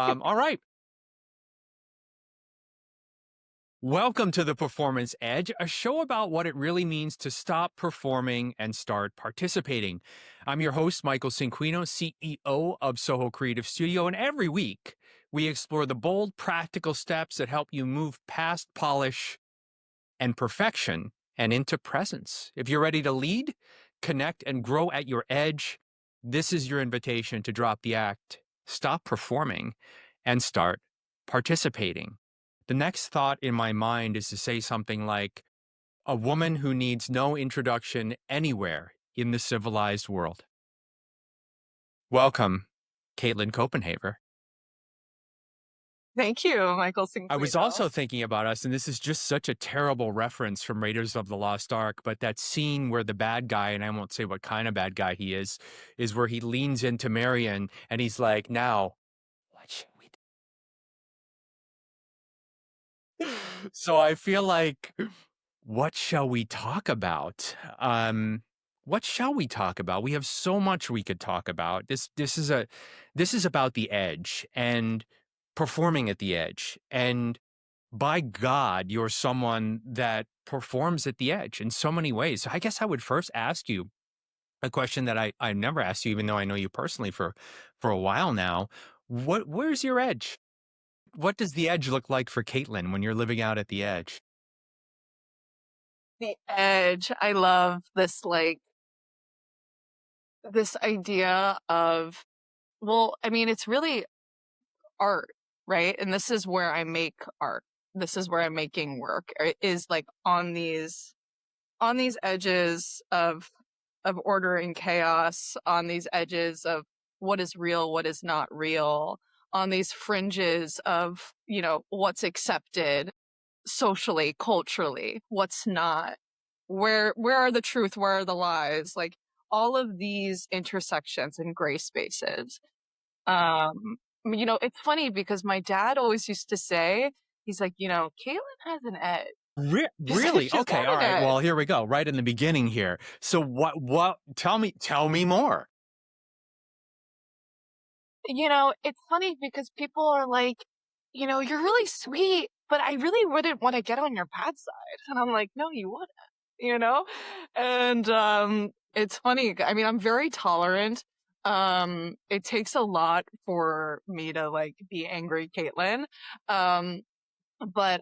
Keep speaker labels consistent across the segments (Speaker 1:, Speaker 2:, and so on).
Speaker 1: All right. Welcome to the Performance Edge, a show about what it really means to stop performing and start participating. I'm your host, Michael Cinquino, CEO of Soho Creative Studio, and every week we explore the bold, practical steps that help you move past polish and perfection and into presence. If you're ready to lead, connect, and grow at your edge, this is your invitation to drop the act, stop performing, and start participating. The next thought in my mind is to say something like, a woman who needs no introduction anywhere in the civilized world. Welcome, Katelyn Kopenhaver.
Speaker 2: Thank you, Michael
Speaker 1: I was
Speaker 2: Cinquino.
Speaker 1: also thinking about us, and this is just such a terrible reference from Raiders of the Lost Ark, but that scene where the bad guy, and I won't say what kind of bad guy he is where he leans into Marion and he's like, now, what should we do? So I feel like, what shall we talk about? What shall we talk about? We have so much we could talk about. This is about the edge and performing at the edge. And by God, you're someone that performs at the edge in so many ways. So I guess I would first ask you a question that I never asked you, even though I know you personally for a while now. Where's your edge? What does the edge look like for Katelyn when you're living out at the edge?
Speaker 2: The edge. I love this, this idea of, well, I mean, it's really art, right? And this is where I make art. This is where I'm making work, is like on these edges of order and chaos, on these edges of what is real, what is not real, on these fringes of, what's accepted socially, culturally, what's not, where are the truth, where are the lies, like all of these intersections and gray spaces. It's funny because my dad always used to say, he's like, Katelyn has an edge.
Speaker 1: Really?
Speaker 2: She's
Speaker 1: Okay.
Speaker 2: got
Speaker 1: All
Speaker 2: an
Speaker 1: right.
Speaker 2: edge.
Speaker 1: Well, here we go. Right in the beginning here. So what, tell me more.
Speaker 2: It's funny because people are like, you're really sweet, but I really wouldn't want to get on your bad side. And I'm like, no, you wouldn't, And it's funny. I mean, I'm very tolerant. It takes a lot for me to like be angry, Katelyn. But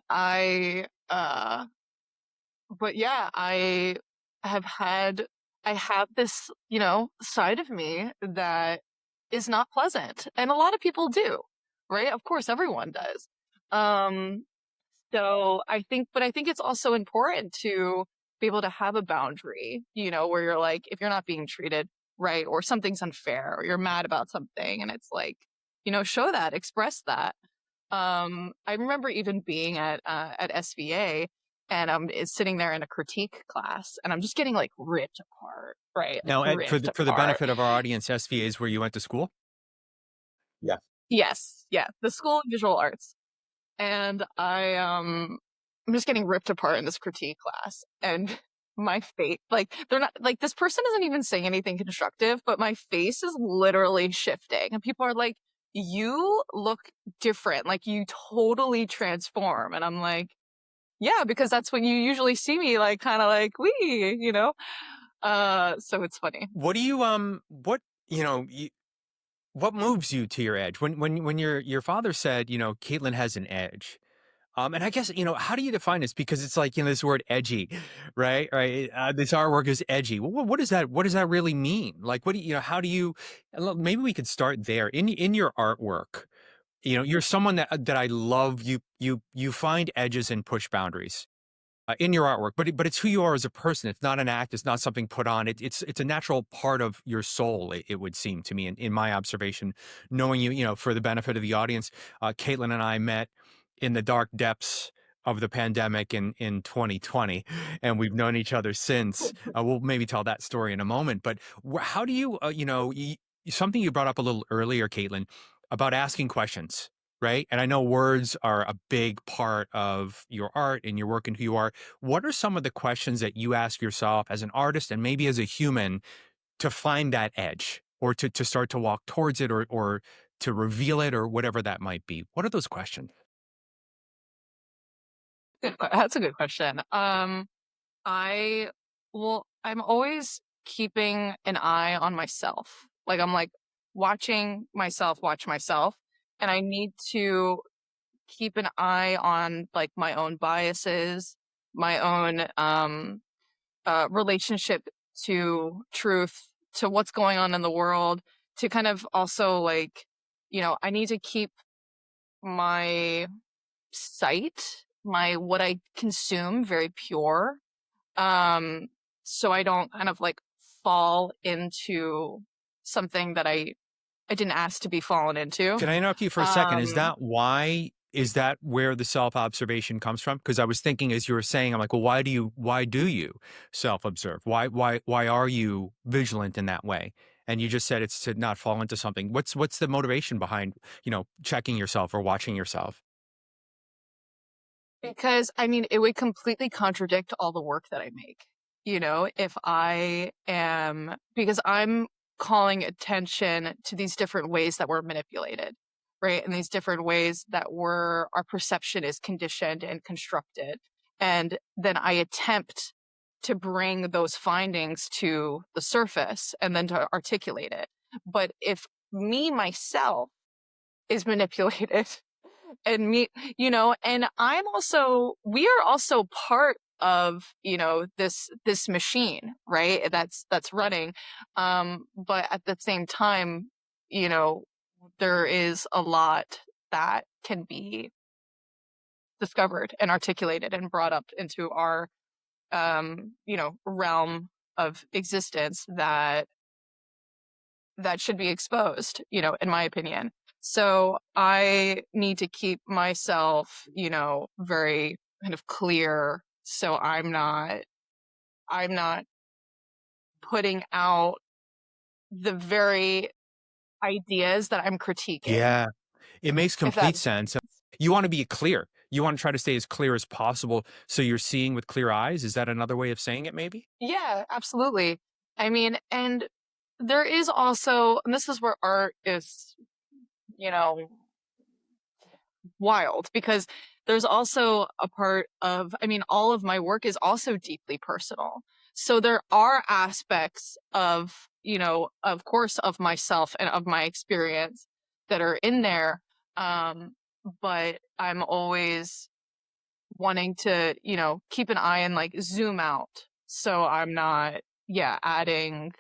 Speaker 2: but yeah, I have this, side of me that is not pleasant. And a lot of people do, right? Of course, everyone does. Um, but I think it's also important to be able to have a boundary, where you're like, if you're not being treated right, or something's unfair, or you're mad about something, and it's like, show that, express that. I remember even being at SVA, and I'm sitting there in a critique class, and I'm just getting like ripped apart, right? Like
Speaker 1: Now, Ed,
Speaker 2: ripped
Speaker 1: for the
Speaker 2: apart.
Speaker 1: benefit of our audience, SVA is where you went to school? Yeah.
Speaker 2: Yes, yeah, the School of Visual Arts, and I'm just getting ripped apart in this critique class, and my face, like they're not like this person isn't even saying anything constructive, but my face is literally shifting, and people are like, "You look different, like you totally transform," and I'm like, yeah, because that's when you usually see me, like, kind of like, so it's funny.
Speaker 1: What do you what moves you to your edge? When your father said, Katelyn has an edge. And I guess, how do you define this? Because it's like, this word edgy, right? Right. This artwork is edgy. What does that really mean? Like, what do how do you, maybe we could start there in your artwork. You're someone that I love. You find edges and push boundaries in your artwork, but it's who you are as a person. It's not an act. It's not something put on. It's a natural part of your soul. It would seem to me, in my observation, knowing you, for the benefit of the audience, Katelyn and I met in the dark depths of the pandemic in 2020, and we've known each other since. We'll maybe tell that story in a moment. But how do you, something you brought up a little earlier, Katelyn, about asking questions. Right. And I know words are a big part of your art and your work and who you are. What are some of the questions that you ask yourself as an artist and maybe as a human to find that edge, or to start to walk towards it, or to reveal it or whatever that might be? What are those questions?
Speaker 2: That's a good question. I I'm always keeping an eye on myself. Like I'm like watching myself watch myself, and I need to keep an eye on like my own biases, my own relationship to truth, to what's going on in the world, to kind of also like, I need to keep my sight, my what I consume very pure. Um, so I don't kind of like fall into something that I didn't ask to be fallen into.
Speaker 1: Can I interrupt you for a second?
Speaker 2: Um,
Speaker 1: Is that where the self-observation comes from? Because I was thinking as you were saying, I'm like, well, why do you self-observe? Why are you vigilant in that way? And you just said it's to not fall into something. What's the motivation behind, checking yourself or watching yourself?
Speaker 2: because I mean, it would completely contradict all the work that I make. If I am, because I'm calling attention to these different ways that we're manipulated, right? And these different ways that our perception is conditioned and constructed. And then I attempt to bring those findings to the surface and then to articulate it. But if me, myself, is manipulated and and we are also part of, this machine, right? That's running. But at the same time, you know, there is a lot that can be discovered and articulated and brought up into our, realm of existence that should be exposed, in my opinion. So I need to keep myself, very kind of clear so I'm not putting out the very ideas that I'm critiquing.
Speaker 1: Yeah, it makes
Speaker 2: If that
Speaker 1: complete sense. You want to be clear. You want to try to stay as clear as possible so you're seeing with clear eyes. Is that another way of saying it, maybe?
Speaker 2: Yeah, absolutely. I mean, and there is also, and this is where art is, you know, wild because there's also a part of, I mean, all of my work is also deeply personal. So there are aspects of, of course, of myself and of my experience that are in there. Um, but I'm always wanting to, keep an eye and like zoom out. So I'm not, yeah, adding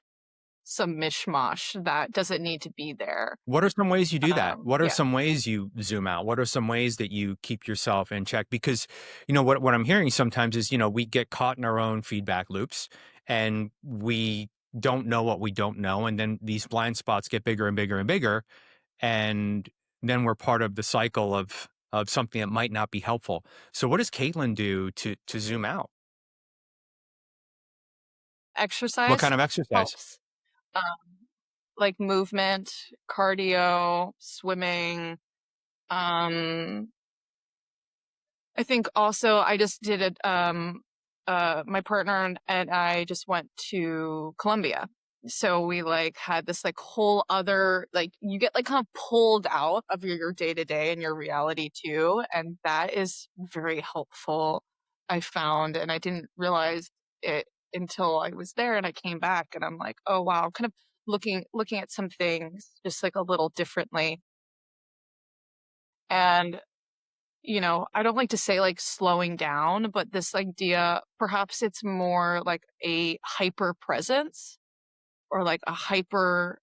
Speaker 2: some mishmash that doesn't need to be there.
Speaker 1: What are some ways you do that? What are
Speaker 2: Yeah.
Speaker 1: some ways you zoom out? What are some ways that you keep yourself in check? Because, what I'm hearing sometimes is, we get caught in our own feedback loops and we don't know what we don't know. And then these blind spots get bigger and bigger and bigger. And then we're part of the cycle of something that might not be helpful. So what does Katelyn do to zoom out? What
Speaker 2: Exercise
Speaker 1: kind of exercise?
Speaker 2: helps. Um, like movement, cardio, swimming. Um, I think also I just did it. My partner and I just went to Colombia. So we like had this like whole other, like you get like kind of pulled out of your day to day and your reality too. And that is very helpful, I found. And I didn't realize it until I was there and I came back and I'm like, oh wow, kind of looking at some things just like a little differently. And I don't like to say like slowing down, but this idea, perhaps it's more like a hyper presence or like a hyper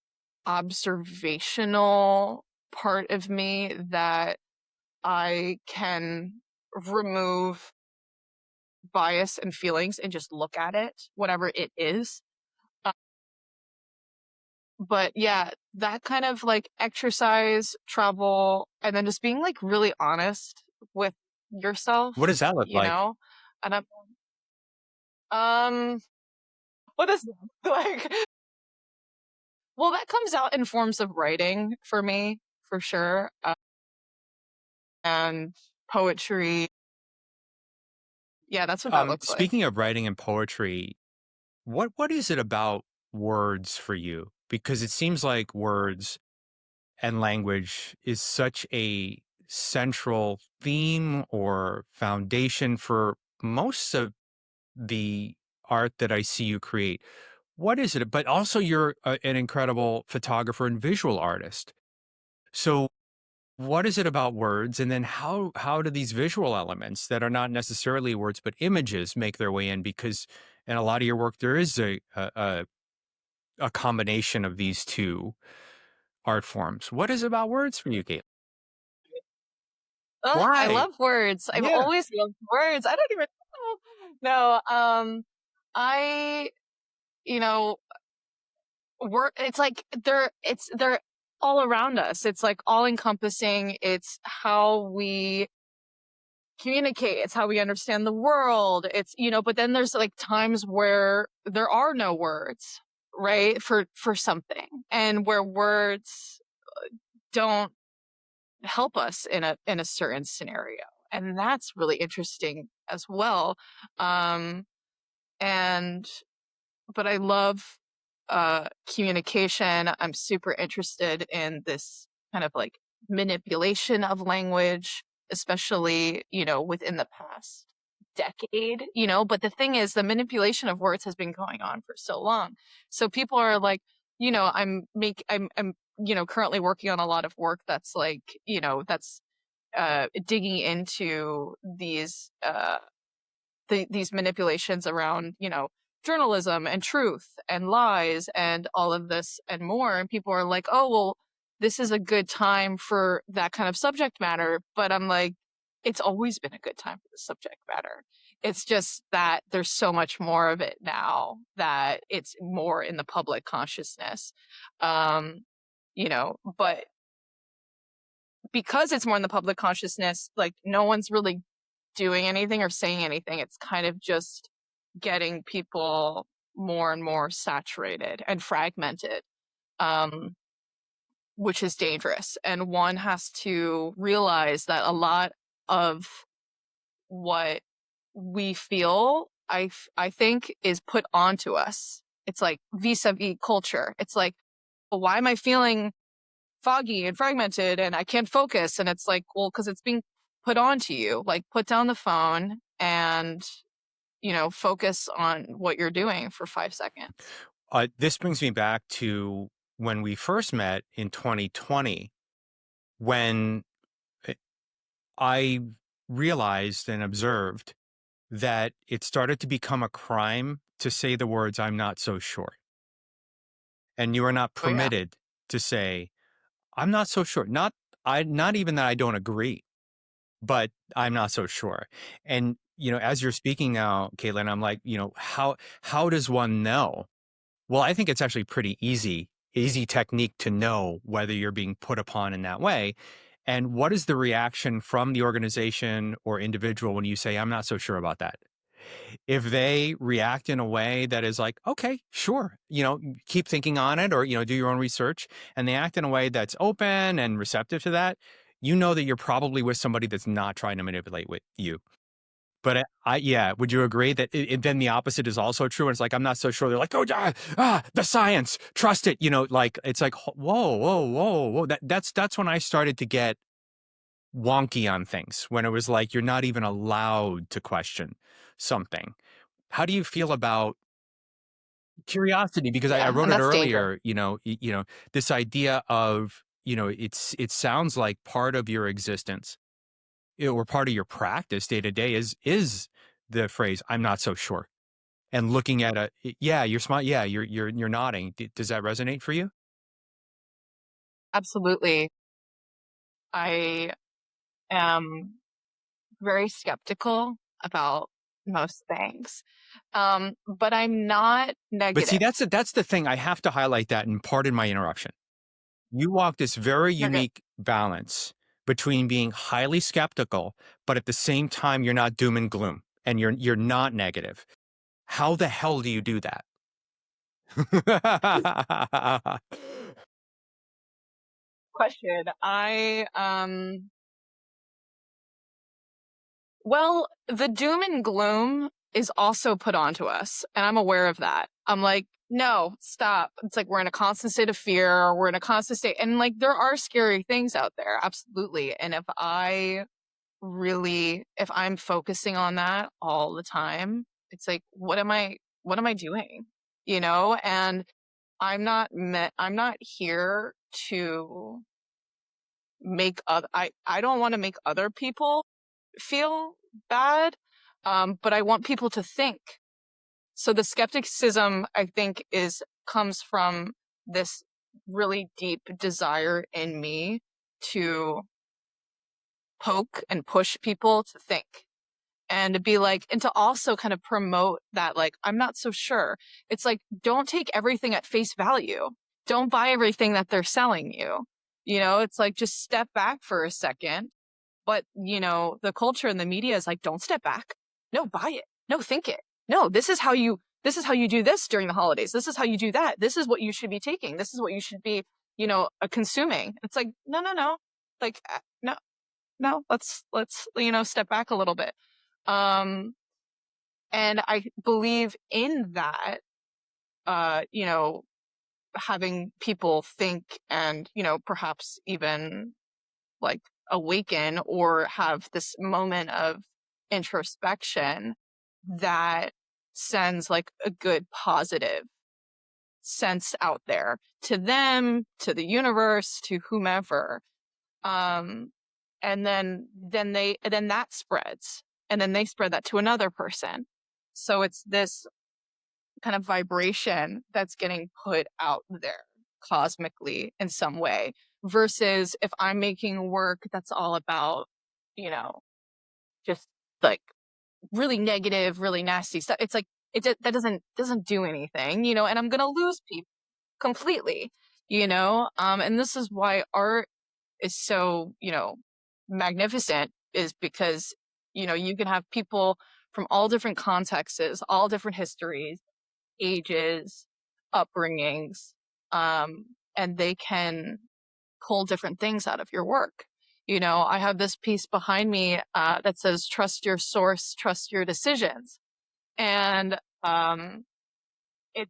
Speaker 2: observational part of me that I can remove bias and feelings and just look at it, whatever it is. Uh, but yeah, that kind of like exercise, travel, and then just being like really honest with yourself,
Speaker 1: What does that look
Speaker 2: you
Speaker 1: like?
Speaker 2: know? And um, what is that like? Well, that comes out in forms of writing for me, for sure, and poetry. Yeah, that's what that looks like.
Speaker 1: Speaking of writing and poetry, what is it about words for you? Because it seems like words and language is such a central theme or foundation for most of the art that I see you create. What is it? But also, you're an incredible photographer and visual artist. So, what is it about words? And then how do these visual elements that are not necessarily words but images make their way in? Because in a lot of your work, there is a combination of these two art forms. What is it about words for you, Kate?
Speaker 2: Ugh, I
Speaker 1: Why?
Speaker 2: love words. I've
Speaker 1: Yeah.
Speaker 2: always loved words. I don't even know. No, I, you know, it's like they're all around us. It's like all encompassing. It's how we communicate. It's how we understand the world. But then there's like times where there are no words, right? For something, and where words don't help us in a certain scenario. And that's really interesting as well. Um, and but I love communication. I'm super interested in this kind of like manipulation of language, especially, within the past decade, but the thing is the manipulation of words has been going on for so long. So people are like, I'm currently working on a lot of work that's like, that's digging into these manipulations around, journalism and truth and lies and all of this and more. And people are like, oh, well, this is a good time for that kind of subject matter. But I'm like, it's always been a good time for the subject matter. It's just that there's so much more of it now that it's more in the public consciousness. But because it's more in the public consciousness, like no one's really doing anything or saying anything. It's kind of just getting people more and more saturated and fragmented, um, which is dangerous. And one has to realize that a lot of what we feel, I think, is put onto us. It's like vis-a-vis culture. It's like, well, why am I feeling foggy and fragmented and I can't focus? And it's like, well, because it's being put onto you. Like, put down the phone and focus on what you're doing for 5 seconds.
Speaker 1: This brings me back to when we first met in 2020, when uh, I realized and observed that it started to become a crime to say the words, I'm not so sure. And you are not
Speaker 2: Oh yeah,
Speaker 1: permitted to say, I'm not so sure. Not even that I don't agree, but I'm not so sure. And, as you're speaking now, Caitlin, I'm like, how does one know? Well, I think it's actually pretty easy technique to know whether you're being put upon in that way. And what is the reaction from the organization or individual when you say, I'm not so sure about that? If they react in a way that is like, okay, sure, keep thinking on it, or, do your own research, and they act in a way that's open and receptive to that, that you're probably with somebody that's not trying to manipulate with you. But yeah, would you agree that then the opposite is also true? And it's like, I'm not so sure. They're like, oh, the science, trust it. Like, it's like, whoa, whoa, whoa, whoa. That's when I started to get wonky on things, when it was like, you're not even allowed to question something. How do you feel about curiosity? Because I
Speaker 2: yeah,
Speaker 1: wrote
Speaker 2: and
Speaker 1: it
Speaker 2: that's dangerous.
Speaker 1: earlier, this idea of, it sounds like part of your existence, or part of your practice day to day is the phrase, I'm not so sure. And looking at yeah, you're smart. Yeah, you're nodding. Does that resonate for you?
Speaker 2: Absolutely. I am very skeptical about most things. But I'm not
Speaker 1: But see,
Speaker 2: negative.
Speaker 1: that's the thing. I have to highlight that, and pardon my interruption. You walk this very
Speaker 2: You're good.
Speaker 1: unique balance between being highly skeptical, but at the same time, you're not doom and gloom, and you're not negative. How the hell do you do that?
Speaker 2: Question. Well, the doom and gloom is also put onto us. And I'm aware of that. I'm like, no, stop. It's like we're in a constant state of fear. We're in a constant state. And like there are scary things out there. Absolutely. And if I'm focusing on that all the time, it's like, what am I doing? And I'm not here to I don't want to make other people feel bad. But I want people to think. So the skepticism, I think, comes from this really deep desire in me to poke and push people to think and to be like, and to also kind of promote that, like, I'm not so sure. It's like, don't take everything at face value. Don't buy everything that they're selling you. It's like, just step back for a second. But, the culture and the media is like, don't step back. No, buy it. No, think it. No, this is how you do this during the holidays. This is how you do that. This is what you should be taking. This is what you should be, consuming. It's like, no, no, no. Like, no, no, let's, step back a little bit. And I believe in that, having people think and, perhaps even like awaken or have this moment of introspection that sends like a good positive sense out there to them, to the universe, to whomever. And then that spreads, and then they spread that to another person. So it's this kind of vibration that's getting put out there cosmically in some way, versus if I'm making work that's all about, just like really negative, really nasty stuff. It's like, that doesn't do anything, and I'm going to lose people completely, and this is why art is so, magnificent, is because, you can have people from all different contexts, all different histories, ages, upbringings, and they can pull different things out of your work. I have this piece behind me that says, trust your source, trust your decisions. And it,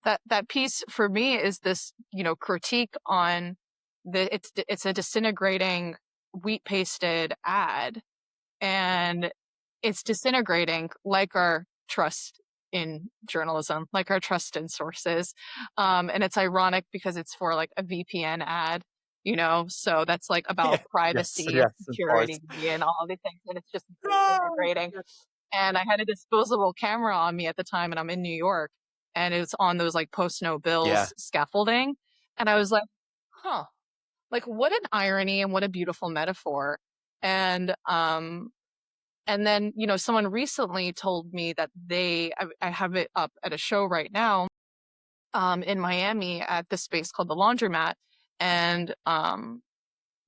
Speaker 2: that piece for me is this, critique on it's a disintegrating wheat pasted ad, and it's disintegrating like our trust in journalism, like our trust in sources. And it's ironic because it's for like a VPN ad, so that's like
Speaker 1: Yeah.
Speaker 2: about
Speaker 1: Yes.
Speaker 2: privacy and
Speaker 1: Yes. Of course.
Speaker 2: security and all these things. And it's just disintegrating. And I had a disposable camera on me at the time, and I'm in New York, and it's on those like post no
Speaker 1: Yeah.
Speaker 2: bills scaffolding. And I was like, huh, like what an irony and what a beautiful metaphor. And then, someone recently told me that I have it up at a show right now, in Miami at this space called the Laundromat. And,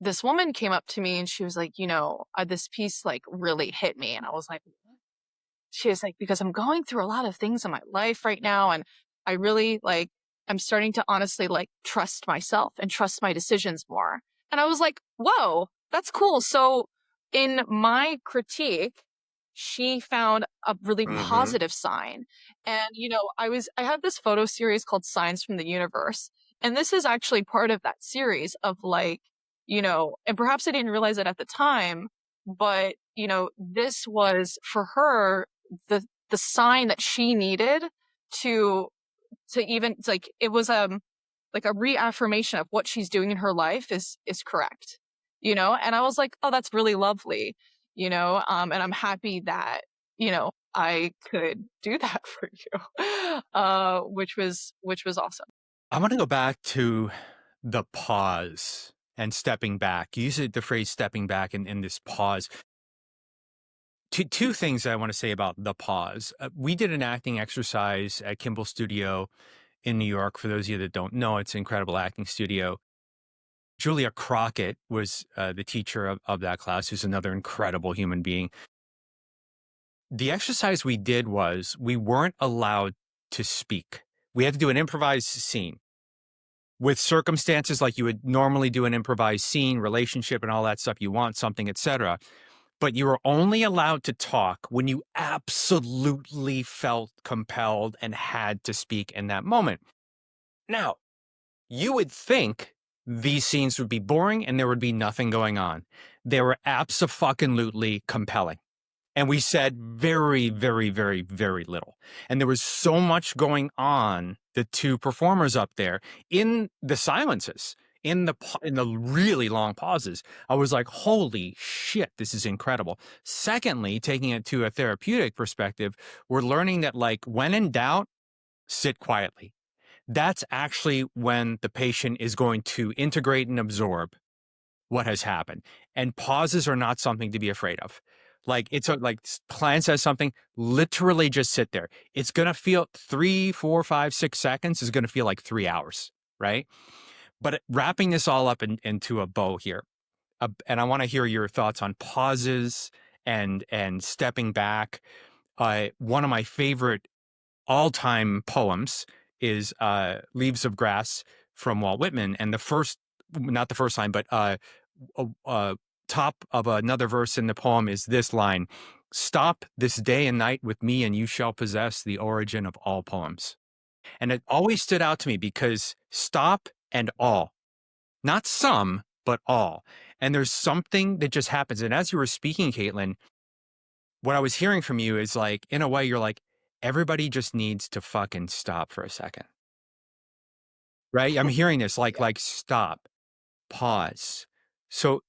Speaker 2: this woman came up to me and she was like, this piece like really hit me. And I was like, what? She was like, because I'm going through a lot of things in my life right now. And I really like, I'm starting to honestly like trust myself and trust my decisions more. And I was like, whoa, that's cool. So in my critique, she found a really
Speaker 1: Mm-hmm.
Speaker 2: positive sign. And, I have this photo series called Signs from the Universe. And this is actually part of that series of like, and perhaps I didn't realize it at the time, but, this was for her the sign that she needed to even, it's like, it was like a reaffirmation of what she's doing in her life is correct, and I was like, oh, that's really lovely, and I'm happy that, I could do that for you, which was awesome.
Speaker 1: I want to go back to the pause and stepping back. You used the phrase stepping back and this pause. Two things I want to say about the pause. We did an acting exercise at Kimball Studio in New York. For those of you that don't know, it's an incredible acting studio. Julia Crockett was the teacher of that class, who's another incredible human being. The exercise we did was we weren't allowed to speak. We had to do an improvised scene with circumstances like you would normally do an improvised scene, relationship and all that stuff. You want something, etc. but you were only allowed to talk when you absolutely felt compelled and had to speak in that moment. Now, you would think these scenes would be boring and there would be nothing going on. They were abso-fucking-lutely compelling. And we said very, very, very, very little. And there was so much going on, the two performers up there in the silences, in the really long pauses. I was like, holy shit, this is incredible. Secondly, taking it to a therapeutic perspective, we're learning that, like, when in doubt, sit quietly. That's actually when the patient is going to integrate and absorb what has happened. And pauses are not something to be afraid of. Like, like client says something, literally just sit there. It's going to feel 3, 4, 5, 6 seconds is going to feel like 3 hours, right? But wrapping this all up into a bow here, and I want to hear your thoughts on pauses and stepping back. One of my favorite all-time poems is Leaves of Grass from Walt Whitman. And the first, not the first line, but top of another verse in the poem is this line: "Stop this day and night with me, and you shall possess the origin of all poems." And it always stood out to me because stop and all, not some, but all. And there's something that just happens. And as you were speaking, Katelyn, what I was hearing from you is like, in a way, you're like, everybody just needs to fucking stop for a second. Right? I'm hearing this
Speaker 2: Yeah.
Speaker 1: like stop, pause. So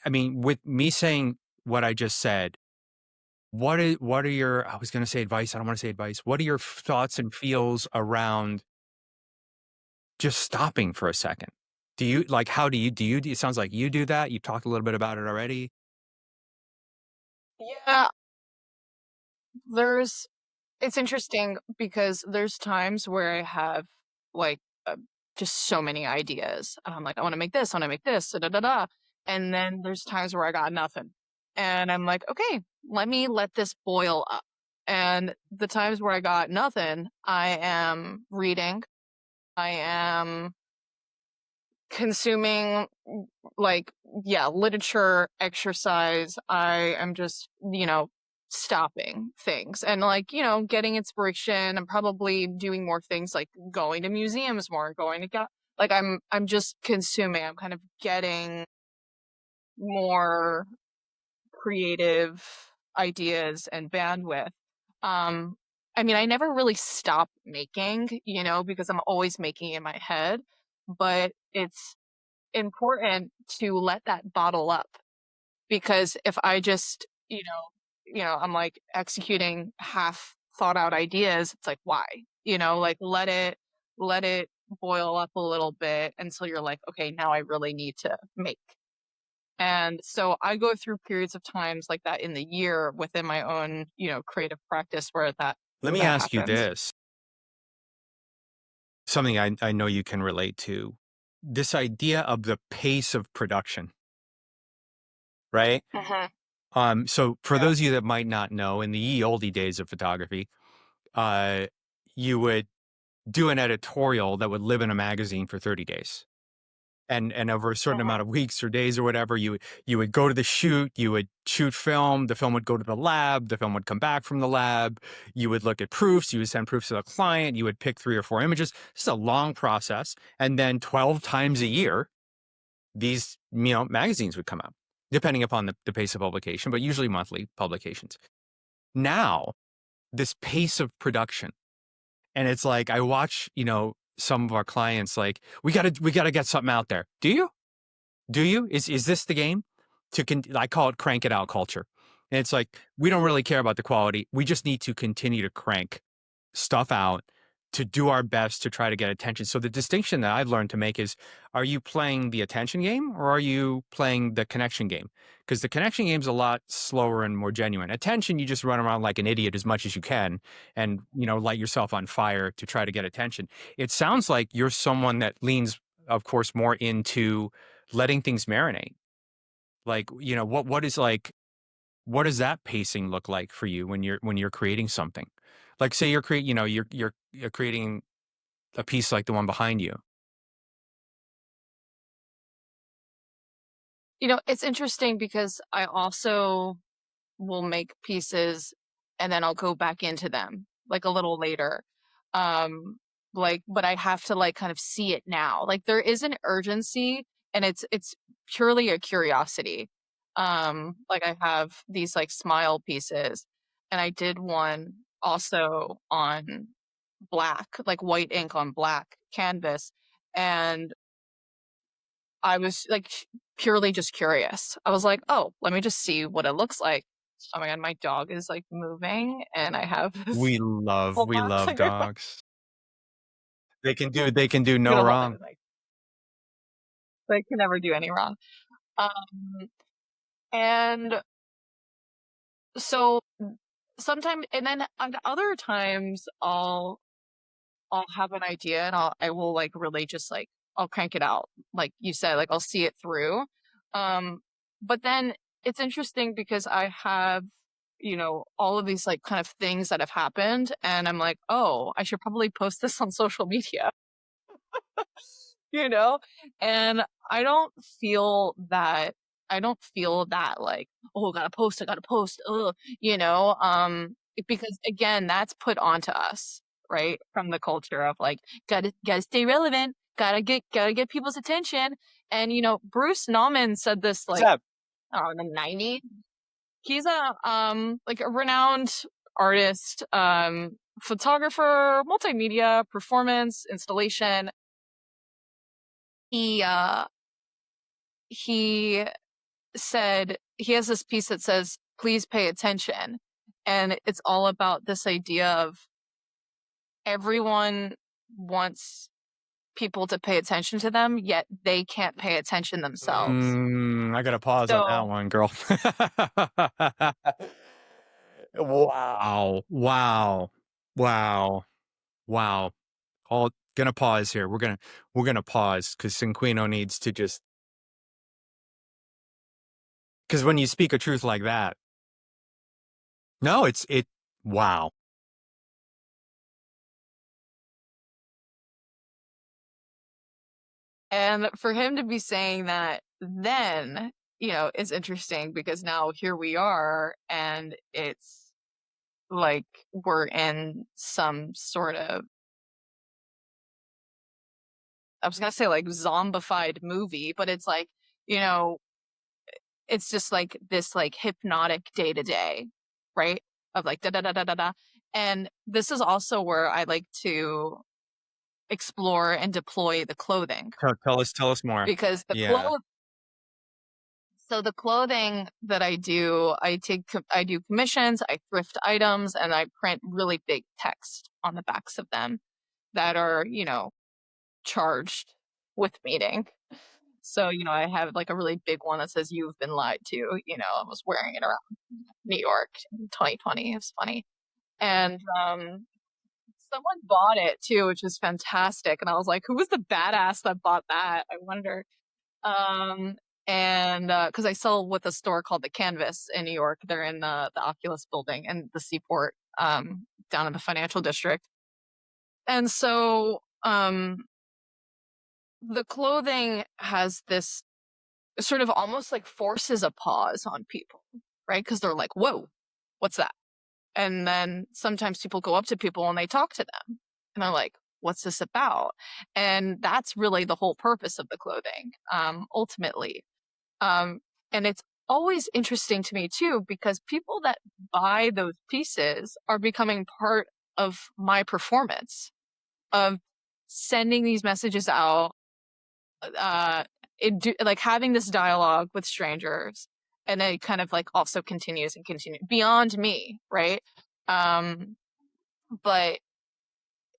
Speaker 1: I mean, with me saying what I just said, what are your, I was gonna say advice, I don't want to say advice. What are your thoughts and feels around just stopping for a second? Do you like, how do you, it sounds like you do that. You talked a little bit about it already.
Speaker 2: Yeah, there's it's interesting because there's times where I have like just so many ideas. And I'm like, I want to make this, I want to make this, da da da da. And then there's times where I got nothing. And I'm like, okay, let me let this boil up. And the times where I got nothing, I am reading, I am consuming like, yeah, literature, exercise. I am just, stopping things and like, getting inspiration. I'm probably doing more things like going to museums more, going to like I'm just consuming. I'm kind of getting more creative ideas and bandwidth. Um, I mean, I never really stop making, because I'm always making in my head, but it's important to let that bottle up because if I just, I'm like executing half thought out ideas, it's like, why? Like let it boil up a little bit until you're like, okay, now I really need to make. And so I go through periods of times like that in the year within my own, creative practice where that
Speaker 1: Let me
Speaker 2: that
Speaker 1: ask you
Speaker 2: happens.
Speaker 1: this, something I know you can relate to. This idea of the pace of production, right?
Speaker 2: Hmm.
Speaker 1: So for
Speaker 2: Yeah.
Speaker 1: those of you that might not know, in the ye olde days of photography, uh, you would do an editorial that would live in a magazine for 30 days. And over a certain
Speaker 2: Hmm.
Speaker 1: amount of weeks or days or whatever, you would go to the shoot, you would shoot film, the film would go to the lab, the film would come back from the lab, you would look at proofs, you would send proofs to the client, you would pick 3 or 4 images. It's a long process. And then 12 times a year, these, magazines would come out, depending upon the pace of publication, but usually monthly publications. Now, this pace of production, and it's like I watch, some of our clients like, we gotta get something out there. Do you? Do you? Is this the game? I call it crank it out culture. And it's like, we don't really care about the quality. We just need to continue to crank stuff out to do our best to try to get attention. So the distinction that I've learned to make is, are you playing the attention game or are you playing the connection game? Because the connection game's a lot slower and more genuine. Attention, you just run around like an idiot as much as you can and, light yourself on fire to try to get attention. It sounds like you're someone that leans, of course, more into letting things marinate. Like, what is like, what does that pacing look like for you when you're creating something? Like, say you're creating, you're creating a piece like the one behind you.
Speaker 2: It's interesting because I also will make pieces and then I'll go back into them like a little later. Um, like, but I have to like kind of see it now. Like there is an urgency and it's purely a curiosity. Like I have these like smile pieces and I did one also on black, like white ink on black canvas. And I was like purely just curious. I was like, oh, let me just see what it looks like. Oh my god, my dog is like moving and I have this whole
Speaker 1: We
Speaker 2: box
Speaker 1: love
Speaker 2: on your phone.
Speaker 1: dogs. They can do
Speaker 2: I'm
Speaker 1: no
Speaker 2: gonna hold it
Speaker 1: wrong.
Speaker 2: like they can never do any wrong. Um and so sometimes and then other times I'll have an idea and I will like really just like I'll crank it out. Like you said, like I'll see it through. Um, but then it's interesting because I have, you know, all of these like kind of things that have happened and I'm like, oh, I should probably post this on social media, you know? And I don't feel that I don't feel that like, oh, I gotta post, ugh, you know, because again, that's put onto us, right? From the culture of like, gotta stay relevant, gotta get people's attention. And you know, Bruce Nauman said this
Speaker 1: What's
Speaker 2: like,
Speaker 1: up?
Speaker 2: oh, in the '90s. He's a like a renowned artist, photographer, multimedia, performance, installation. He he said he has this piece that says, please pay attention. And it's all about this idea of everyone wants people to pay attention to them, yet they can't pay attention themselves.
Speaker 1: I gotta pause on that
Speaker 2: So,
Speaker 1: one, girl. Wow. Wow. Wow. Wow. All gonna pause here. We're gonna pause because Cinquino needs to just because when you speak a truth like that, no, it wow.
Speaker 2: and for him to be saying that then, you know, is interesting because now here we are and it's like we're in some sort of I was gonna say like zombified movie, but it's like, you know, it's just like this like hypnotic day to day, right? Of like da da da da da da. And this is also where I like to explore and deploy the clothing
Speaker 1: Tell us more.
Speaker 2: because
Speaker 1: Yeah.
Speaker 2: the clothing that I do commissions, I thrift items, and I print really big text on the backs of them that are, you know, charged with meaning. So, you know, I have like a really big one that says "You've been lied to." You know, I was wearing it around New York in 2020. It was funny, and someone bought it too, which is fantastic. And I was like, "Who was the badass that bought that?" I wonder. Um, and because I sell with a store called the Canvas in New York, they're in the Oculus building in the Seaport, down in the financial district. And so, the clothing has this sort of almost like forces a pause on people, right? Because they're like, whoa, what's that? And then sometimes people go up to people and they talk to them and they're like, what's this about? And that's really the whole purpose of the clothing, ultimately. Um, and it's always interesting to me too, because people that buy those pieces are becoming part of my performance of sending these messages out, uh like having this dialogue with strangers and it kind of like also continues and continues beyond me, right? um but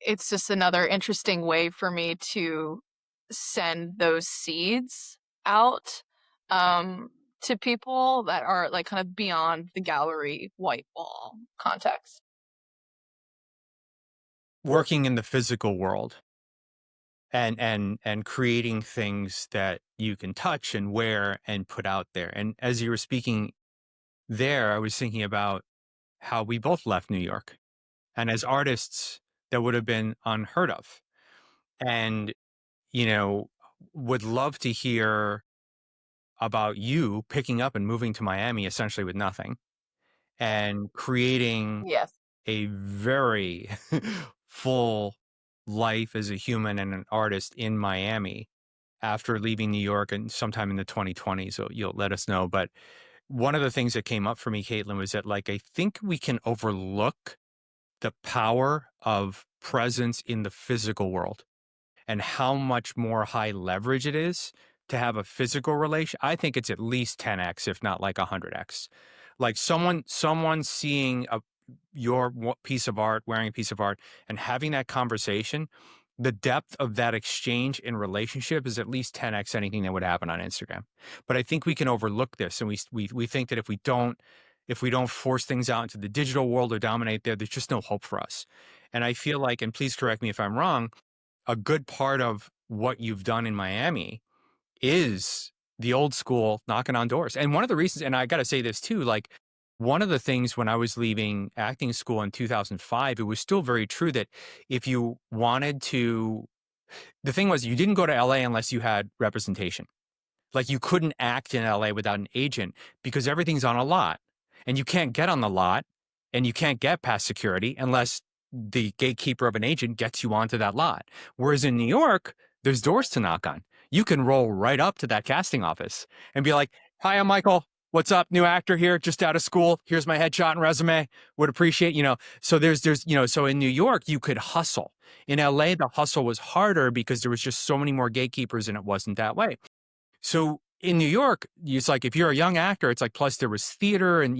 Speaker 2: it's just another interesting way for me to send those seeds out, um to people that are like kind of beyond the gallery white wall context.
Speaker 1: Working in the physical world and creating things that you can touch and wear and put out there. And as you were speaking there, I was thinking about how we both left New York. And as artists, that would have been unheard of. And, you know, would love to hear about you picking up and moving to Miami essentially with nothing and creating
Speaker 2: Yes.
Speaker 1: a very full life as a human and an artist in Miami after leaving New York and sometime in the 2020s. So you'll let us know. But one of the things that came up for me, Caitlin, was that like I think we can overlook the power of presence in the physical world and how much more high leverage it is to have a physical relation. I think it's at least 10x, if not like 100x. Like someone seeing your piece of art, wearing a piece of art, and having that conversation, the depth of that exchange in relationship is at least 10x anything that would happen on Instagram. But I think we can overlook this, and we think that if we don't force things out into the digital world or dominate there, there's just no hope for us. And I feel like, and please correct me if I'm wrong, a good part of what you've done in Miami is the old school knocking on doors. And one of the reasons, and I got to say this too, like one of the things when I was leaving acting school in 2005, it was still very true that if you wanted to, the thing was you didn't go to LA unless you had representation. Like you couldn't act in LA without an agent because everything's on a lot and you can't get on the lot and you can't get past security unless the gatekeeper of an agent gets you onto that lot. Whereas in New York, there's doors to knock on. You can roll right up to that casting office and be like, "Hi, I'm Michael. What's up? New actor here, just out of school. Here's my headshot and resume. Would appreciate, So so in New York, you could hustle. In LA, the hustle was harder because there was just so many more gatekeepers and it wasn't that way. So in New York, it's like if you're a young actor, it's like plus there was theater and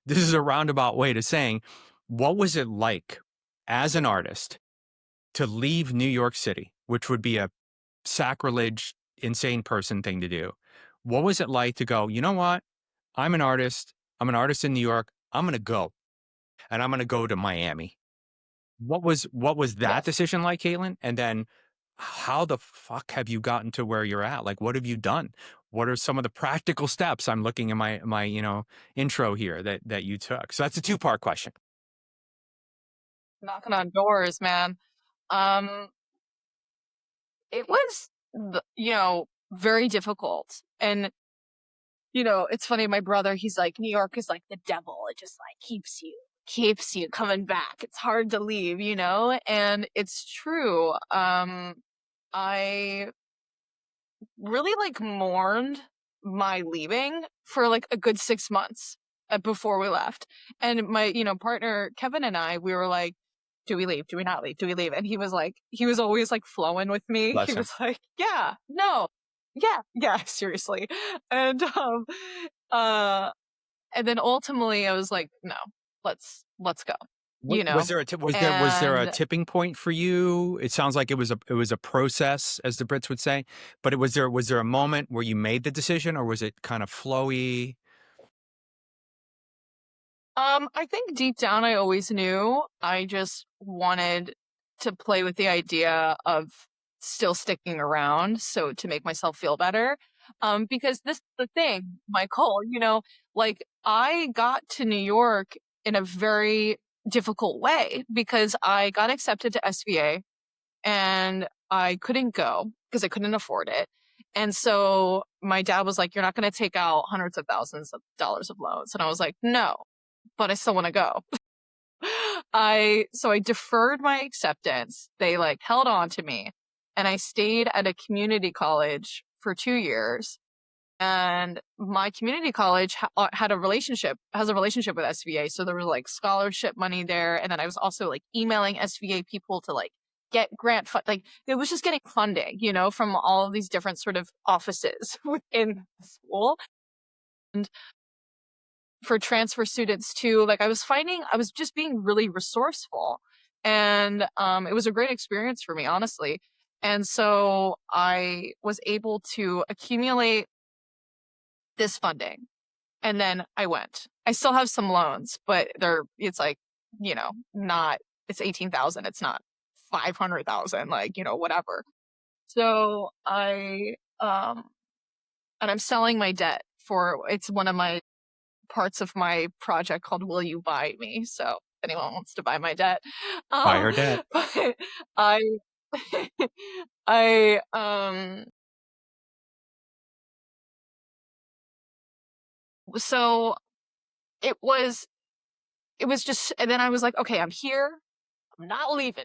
Speaker 1: this is a roundabout way to saying, what was it like as an artist to leave New York City, which would be a sacrilege, insane person thing to do? What was it like to go, you know what? I'm an artist. I'm an artist in New York. I'm going to go and I'm going to go to Miami. What was that
Speaker 2: Yes.
Speaker 1: decision like, Caitlin? And then how the fuck have you gotten to where you're at? Like, what have you done? What are some of the practical steps? I'm looking at my intro here that you took. So that's a two-part question.
Speaker 2: Knocking on doors, man. Um, it was, very difficult. And, it's funny. My brother, he's like, New York is like the devil. It just like keeps you coming back. It's hard to leave, and it's true. I really like mourned my leaving for like a good 6 months before we left. And my, partner Kevin and I, we were like, do we leave? Do we not leave? Do we leave? And he was like, he was always like flowing with me. He
Speaker 1: Bless him.
Speaker 2: was like, yeah, no, yeah, seriously. And, uh, and then ultimately I was like, no, let's go,
Speaker 1: Was there a
Speaker 2: and
Speaker 1: tipping point for you? It sounds like it was a process, as the Brits would say. But was there a moment where you made the decision, or was it kind of flowy?
Speaker 2: I think deep down I always knew. I just wanted to play with the idea of still sticking around, so to make myself feel better. Because this is the thing, Michael, like I got to New York in a very difficult way because I got accepted to SVA and I couldn't go because I couldn't afford it. And so my dad was like, "You're not going to take out hundreds of thousands of dollars of loans." And I was like, "No, but I still want to go." So I deferred my acceptance. They like held on to me and I stayed at a community college for 2 years. And my community college has a relationship with SVA. So there was like scholarship money there. And then I was also like emailing SVA people to like get like it was just getting funding, from all of these different sort of offices within the school. And for transfer students too, like I was just being really resourceful. And it was a great experience for me, honestly. And so I was able to accumulate this funding. And then I went. I still have some loans, but it's like, not, it's 18,000. It's not 500,000, like, whatever. So and I'm selling my debt it's one of my parts of my project called Will You Buy Me? So if anyone wants to buy my debt.
Speaker 1: Buy
Speaker 2: Um,
Speaker 1: her debt.
Speaker 2: but I, I, so it was just, and then I was like, okay, I'm here. I'm not leaving,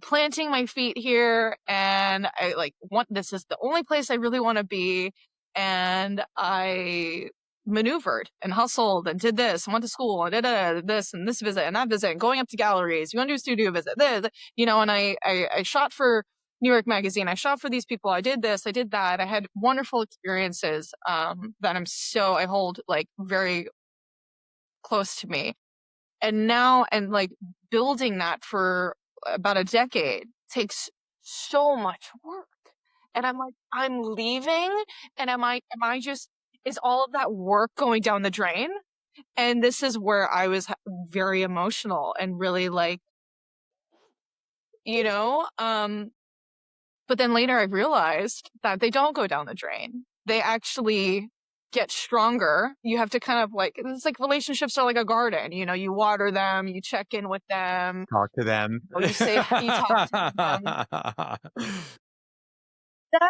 Speaker 2: planting my feet here. And I like this is the only place I really want to be. And I maneuvered and hustled and did this and went to school and did this and this visit and that visit and going up to galleries. You want to do a studio visit, and I shot for New York Magazine. I shot for these people. I did this, I did that. I had wonderful experiences, that I hold like very close to me. And now, and like building that for about a decade takes so much work. And I'm like, I'm leaving. And am I just, is all of that work going down the drain? And this is where I was very emotional and really like, you know, but then later I realized that they don't go down the drain. They actually get stronger. You have to kind of like, it's like relationships are like a garden, you water them, you check in with them,
Speaker 1: Talk to them.
Speaker 2: or you talk to them. That,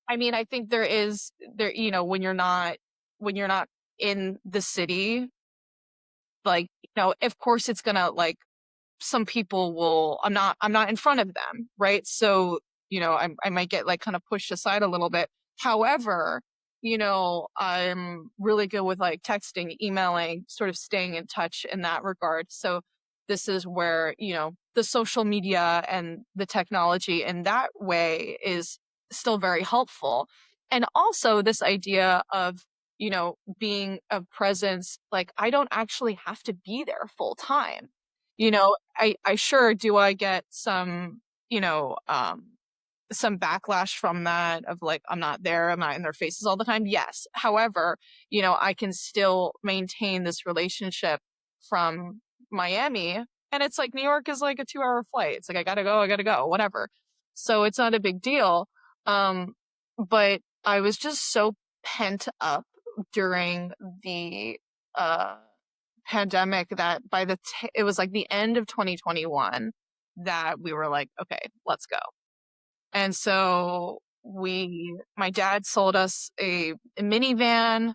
Speaker 2: I mean, I think when you're not in the city, like, of course it's gonna like, some people will, I'm not in front of them, right? So, I might get like kind of pushed aside a little bit. However, I'm really good with like texting, emailing, sort of staying in touch in that regard. So this is where, the social media and the technology in that way is still very helpful. And also this idea of, being a presence, like I don't actually have to be there full time. I sure do, I get some, some backlash from that of like, I'm not there, I'm not in their faces all the time. Yes. However, I can still maintain this relationship from Miami. And it's like New York is like a 2-hour flight. It's like, I gotta go, whatever. So it's not a big deal. But I was just so pent up during the, pandemic that it was like the end of 2021 that we were like, okay, let's go. And so my dad sold us a minivan,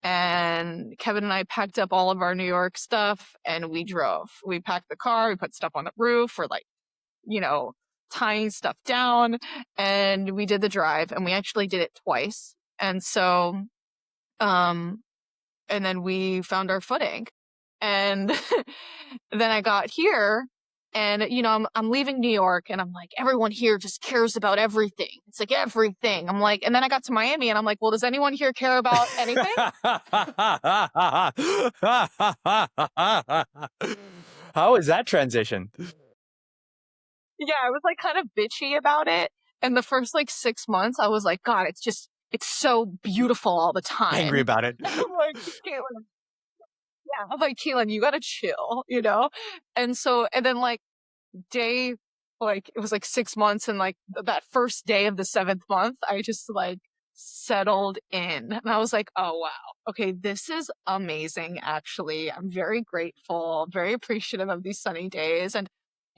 Speaker 2: and Kevin and I packed up all of our New York stuff and we drove. We packed the car, we put stuff on the roof, or like, tying stuff down, and we did the drive, and we actually did it twice. And so, and then we found our footing. And then I got here, and I'm leaving New York, and I'm like, everyone here just cares about everything. It's like everything. I'm like, and then I got to Miami, and I'm like, well, does anyone here care about anything?
Speaker 1: How is that transition?
Speaker 2: Yeah, I was like kind of bitchy about it. And the first like 6 months, I was like, God, it's so beautiful all the time.
Speaker 1: Angry about it.
Speaker 2: I'm like, Katelyn, yeah, I'm like, Katelyn, you gotta chill, And so, and then like it was like 6 months, and like that first day of the 7th month, I just like settled in, and I was like, oh wow, okay, this is amazing. Actually, I'm very grateful, very appreciative of these sunny days. And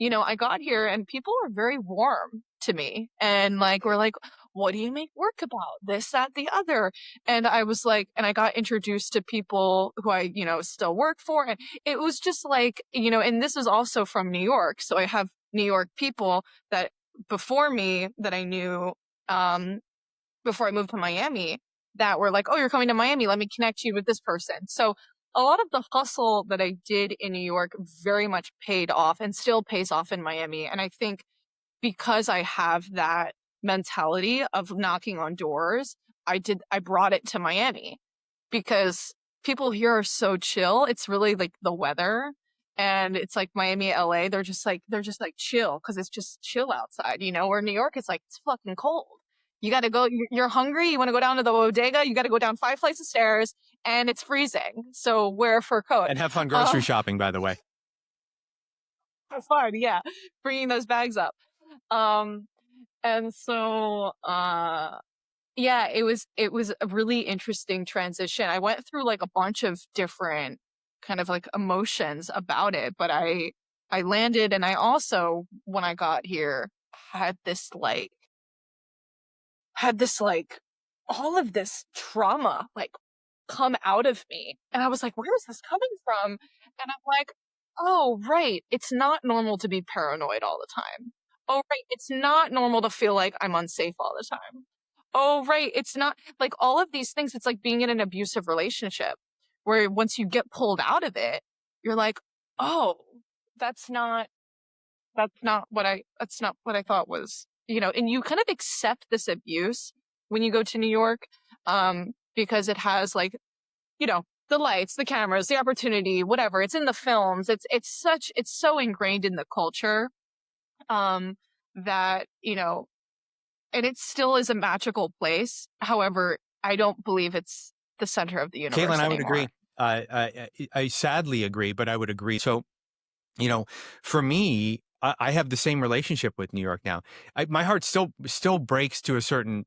Speaker 2: I got here and people were very warm to me, and like we're like, what do you make work about? This, that, the other. And I was like, and I got introduced to people who I, still work for. And it was just like, and this is also from New York. So I have New York people that before me that I knew, before I moved to Miami, that were like, oh, you're coming to Miami, let me connect you with this person. So a lot of the hustle that I did in New York very much paid off and still pays off in Miami. And I think because I have that mentality of knocking on doors, I brought it to Miami, because people here are so chill. It's really like the weather, and it's like Miami, LA, they're just like chill because it's just chill outside, where New York, it's like, it's fucking cold. You got to go, you're hungry, you want to go down to the bodega, you got to go down 5 flights of stairs, and it's freezing. So wear a fur coat.
Speaker 1: And have fun grocery shopping, by the way.
Speaker 2: Have fun, yeah. Bringing those bags up. And so, yeah, it was a really interesting transition. I went through like a bunch of different kind of like emotions about it, but I landed, and I also, when I got here, had this like all of this trauma like come out of me. And I was like, where is this coming from? And I'm like, oh, right. It's not normal to be paranoid all the time. Oh, right. It's not normal to feel like I'm unsafe all the time. Oh, right. It's not like all of these things. It's like being in an abusive relationship where once you get pulled out of it, you're like, oh, that's not, that's not what I thought was, and you kind of accept this abuse when you go to New York, because it has like, the lights, the cameras, the opportunity, whatever. It's in the films. It's so ingrained in the culture, that, and it still is a magical place. However, I don't believe it's the center of the
Speaker 1: Katelyn,
Speaker 2: universe
Speaker 1: I would agree.
Speaker 2: anymore.
Speaker 1: I sadly agree, but I would agree. So, you know, for me, I have the same relationship with New York now. My heart still breaks to a certain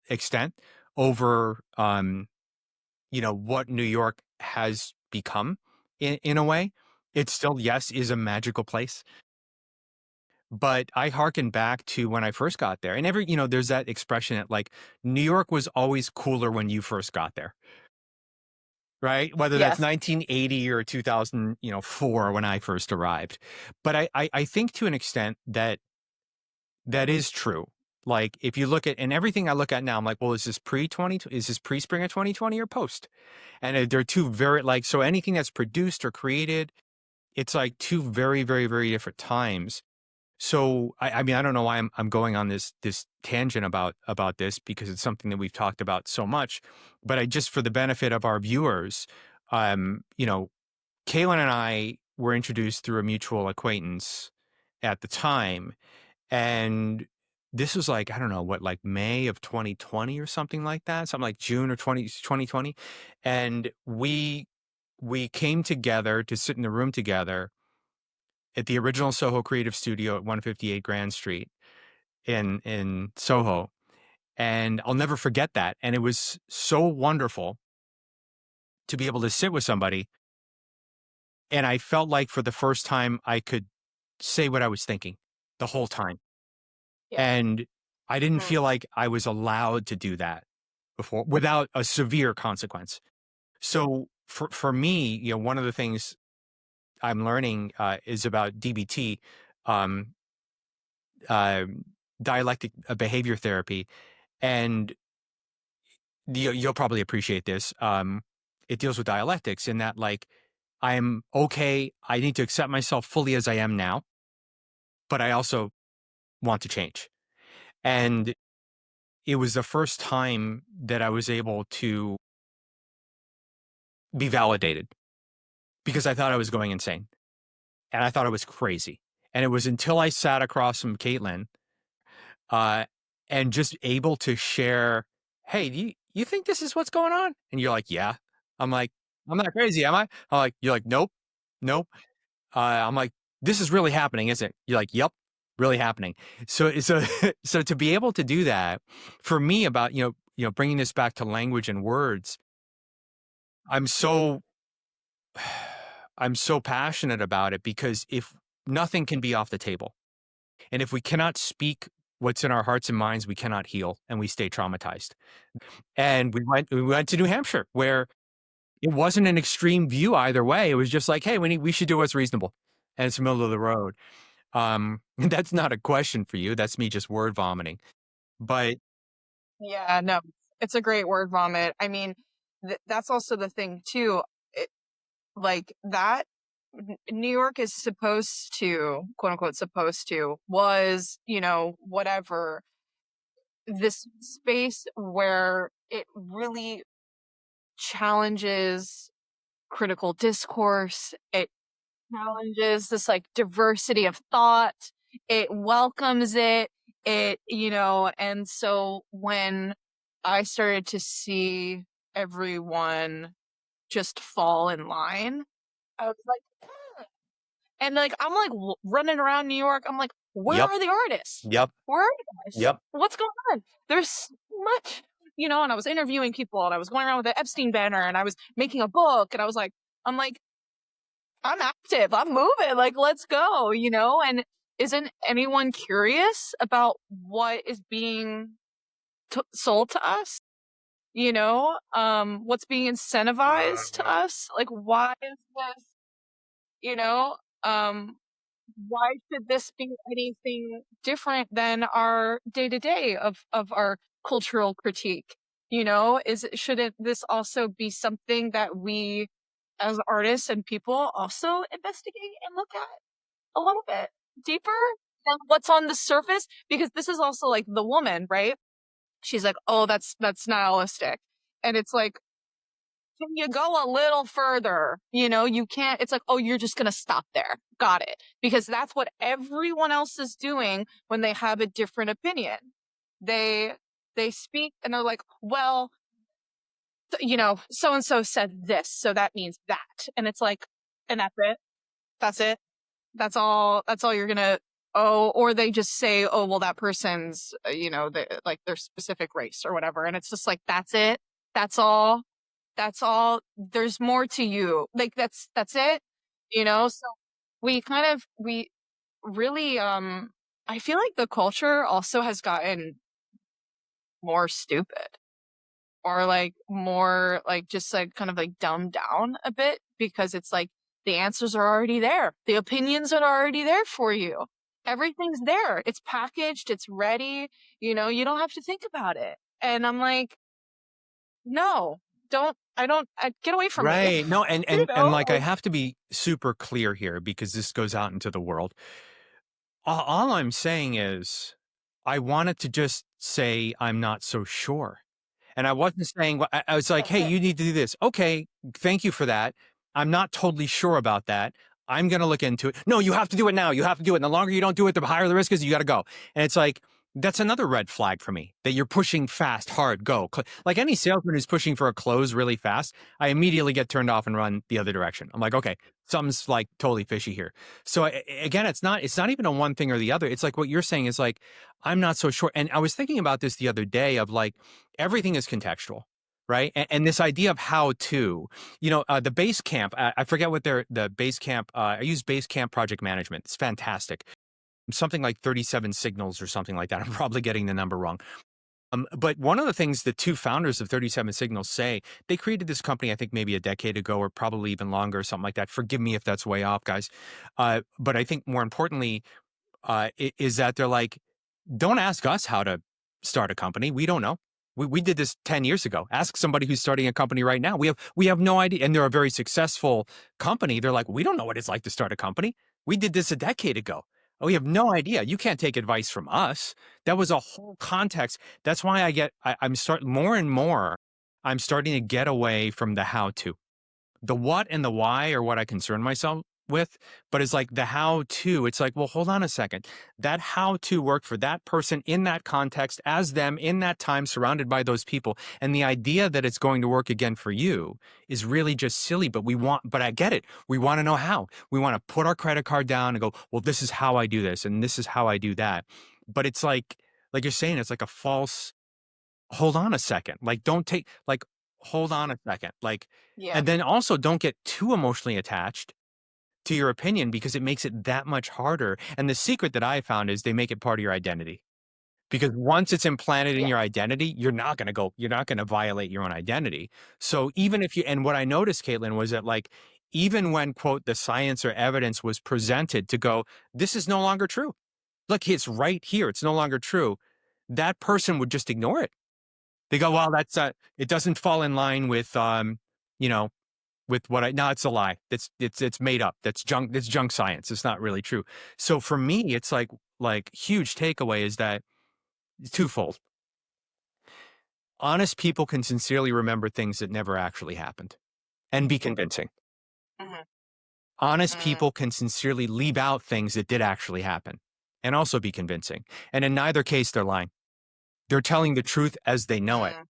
Speaker 1: extent over, what New York has become in a way. It still, yes, is a magical place. But I hearken back to when I first got there. And there's that expression that like New York was always cooler when you first got there. Right? Whether that's
Speaker 2: Yes.
Speaker 1: 1980 or 2004 when I first arrived. But I think to an extent that that is true. Like if you look at and everything I look at now, I'm like, well, is this is this pre-spring of 2020 or post? And they're two very like so anything that's produced or created, it's like two very, very, very different times. So I mean, I don't know why I'm going on this tangent about this because it's something that we've talked about so much. But I just for the benefit of our viewers, um, you know, Katelyn and I were introduced through a mutual acquaintance at the time, and this was like I don't know what like May of 2020 or something like that, something like June or 2020, and we came together to sit in the room together at the original Soho Creative Studio at 158 Grand Street in Soho. And I'll never forget that. And it was so wonderful to be able to sit with somebody. And I felt like for the first time I could say what I was thinking the whole time.
Speaker 2: Yeah.
Speaker 1: And I didn't
Speaker 2: Mhm.
Speaker 1: feel like I was allowed to do that before without a severe consequence. So for me, one of the things I'm learning is about DBT, um, uh, dialectic behavior therapy. And you'll probably appreciate this. It deals with dialectics in that, like, I'm okay. I need to accept myself fully as I am now, but I also want to change. And it was the first time that I was able to be validated because I thought I was going insane and I thought I was crazy. And it was until I sat across from Katelyn uh, and just able to share, hey, you think this is what's going on? And you're like, yeah. I'm like, I'm not crazy, am I? I'm like, you're like, nope, nope. I'm like, this is really happening, isn't it? You're like, yep, really happening. So, so to be able to do that for me about, bringing this back to language and words, I'm so, I'm so passionate about it because if nothing can be off the table, and if we cannot speak what's in our hearts and minds, we cannot heal and we stay traumatized. And we went to New Hampshire where it wasn't an extreme view either way. It was just like, hey, we should do what's reasonable. And it's the middle of the road. That's not a question for you. That's me just word vomiting. But
Speaker 2: Yeah, no, it's a great word vomit. I mean, that's also the thing too. Like that New York is supposed to, quote unquote, supposed to, was, whatever, this space where it really challenges critical discourse. It challenges this like diversity of thought. It welcomes it. And so when I started to see everyone just fall in line, I was like, and like I'm like running around New York. I'm like, where
Speaker 1: yep,
Speaker 2: are the artists?
Speaker 1: yep,
Speaker 2: Where are you guys?
Speaker 1: yep,
Speaker 2: What's going on? There's so much, and I was interviewing people and I was going around with the Epstein banner and I was making a book and I'm like, I'm active. I'm moving. Like, let's go, and isn't anyone curious about what is being sold to us? what's being incentivized to us? Like, why is this, you know, um, why should this be anything different than our day to day of our cultural critique? Shouldn't this also be something that we as artists and people also investigate and look at a little bit deeper than what's on the surface? Because this is also like the woman, right? She's like, oh, that's nihilistic. And it's like, can you go a little further? You can't, it's like, oh, you're just going to stop there. Got it. Because that's what everyone else is doing when they have a different opinion. They, they speak and they're like, well, so and so said this, so that means that. And it's like, and that's it. That's it. That's all you're going to, oh, or they just say, oh, well, that person's, like their specific race or whatever. And it's just like, that's it. That's all. That's all. There's more to you. Like that's it. So we really, I feel like the culture also has gotten more stupid, or like more like just like kind of like dumbed down a bit, because it's like the answers are already there. The opinions are already there for you. Everything's there. It's packaged, it's ready. You don't have to think about it. And I'm like, no, get away from me.
Speaker 1: Right. No, and
Speaker 2: you
Speaker 1: and and
Speaker 2: know?
Speaker 1: like I have to be super clear here because this goes out into the world. All I'm saying is I wanted to just say I'm not so sure. And I wasn't saying, I was like,
Speaker 2: That's
Speaker 1: hey,
Speaker 2: it.
Speaker 1: you need to do this. Okay, thank you for that. I'm not totally sure about that. I'm going to look into it. No, you have to do it now. You have to do it. And the longer you don't do it, the higher the risk is. You got to go. And it's like, that's another red flag for me, that you're pushing fast, hard, go. Like any salesman who's pushing for a close really fast, I immediately get turned off and run the other direction. I'm like, okay, something's like totally fishy here. So again, it's not even a one thing or the other. It's like what you're saying is like, I'm not so sure. And I was thinking about this the other day of like, everything is contextual, right? And this idea of how to, the base camp, I forget what the base camp, I use base camp project management. It's fantastic. Something like 37 signals or something like that. I'm probably getting the number wrong. But one of the things the two founders of 37 Signals say, they created this company, I think maybe a decade ago or probably even longer or something like that. Forgive me if that's way off, guys. But I think more importantly, is that they're like, don't ask us how to start a company. We don't know. We did this 10 years ago. Ask somebody who's starting a company right now. We have no idea. And they're a very successful company. They're like, we don't know what it's like to start a company. We did this a decade ago. Oh, we have no idea. You can't take advice from us. That was a whole context. That's why I'm starting more and more. I'm starting to get away from the how to. The what and the why are what I concern myself with, but it's like the how to. It's like, well, hold on a second. That how to worked for that person in that context as them in that time surrounded by those people. And the idea that it's going to work again for you is really just silly, but I get it. We want to know how. We want to put our credit card down and go, well, this is how I do this and this is how I do that. But it's like you're saying, it's like a false hold on a second. Like, don't take, like, hold on a second. Like,
Speaker 2: Yeah.
Speaker 1: and then also don't get too emotionally attached to your opinion because it makes it that much harder. And the secret that I found is they make it part of your identity. Because once it's implanted in
Speaker 2: Yeah.
Speaker 1: your identity, you're not going to violate your own identity. So even if and what I noticed, Katelyn, was that like, even when, quote, the science or evidence was presented to go, this is no longer true. Look, it's right here. It's no longer true. That person would just ignore it. They go, well, it doesn't fall in line with, you know, with what no, it's a lie. It's made up. That's junk. It's junk science. It's not really true. So for me, it's like huge takeaway is that twofold. Honest people can sincerely remember things that never actually happened and be convincing.
Speaker 2: Mhm.
Speaker 1: Honest
Speaker 2: Mm.
Speaker 1: people can sincerely leave out things that did actually happen and also be convincing. And in neither case, they're lying. They're telling the truth as they know it.
Speaker 2: Mm.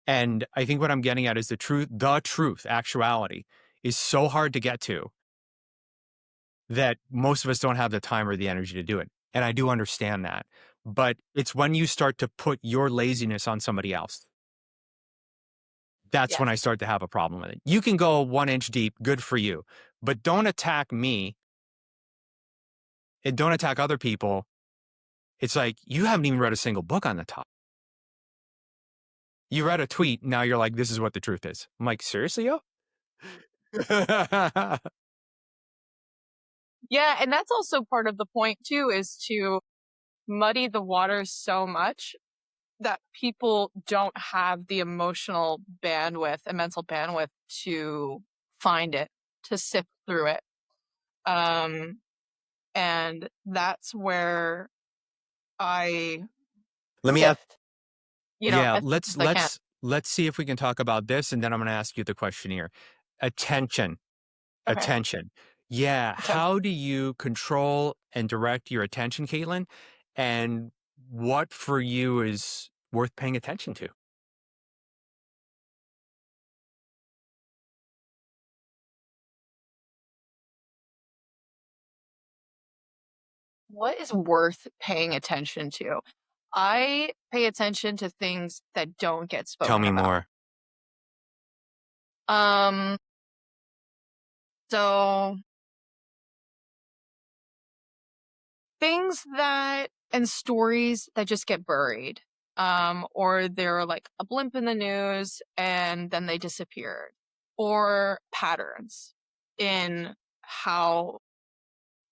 Speaker 1: And I think what I'm getting at is the truth, actuality is so hard to get to that most of us don't have the time or the energy to do it. And I do understand that. But it's when you start to put your laziness on somebody else. That's when I
Speaker 2: Yes.
Speaker 1: start to have a problem with it. You can go 1 inch deep, good for you. But don't attack me and don't attack other people. It's like you haven't even read a single book on the topic. You read a tweet, now you're like, this is what the truth is. I'm like, seriously, yo?
Speaker 2: Yeah, and that's also part of the point too, is to muddy the waters so much that people don't have the emotional bandwidth and mental bandwidth to find it, to sift through it. And that's where I
Speaker 1: Let me ask,
Speaker 2: sift, you know,
Speaker 1: yeah,
Speaker 2: as much as I can.
Speaker 1: let's see if we can talk about this, and then I'm gonna ask you the questionnaire. Attention.
Speaker 2: Okay.
Speaker 1: Attention. Yeah,
Speaker 2: Attention.
Speaker 1: how do you control and direct your attention, Katelyn? And what for you is worth paying attention to?
Speaker 2: What is worth paying attention to? I pay attention to things that don't get
Speaker 1: Tell
Speaker 2: spoken
Speaker 1: me
Speaker 2: about.
Speaker 1: more.
Speaker 2: Um, so things that and stories that just get buried. Or they're like a blimp in the news and then they disappeared. Or patterns in how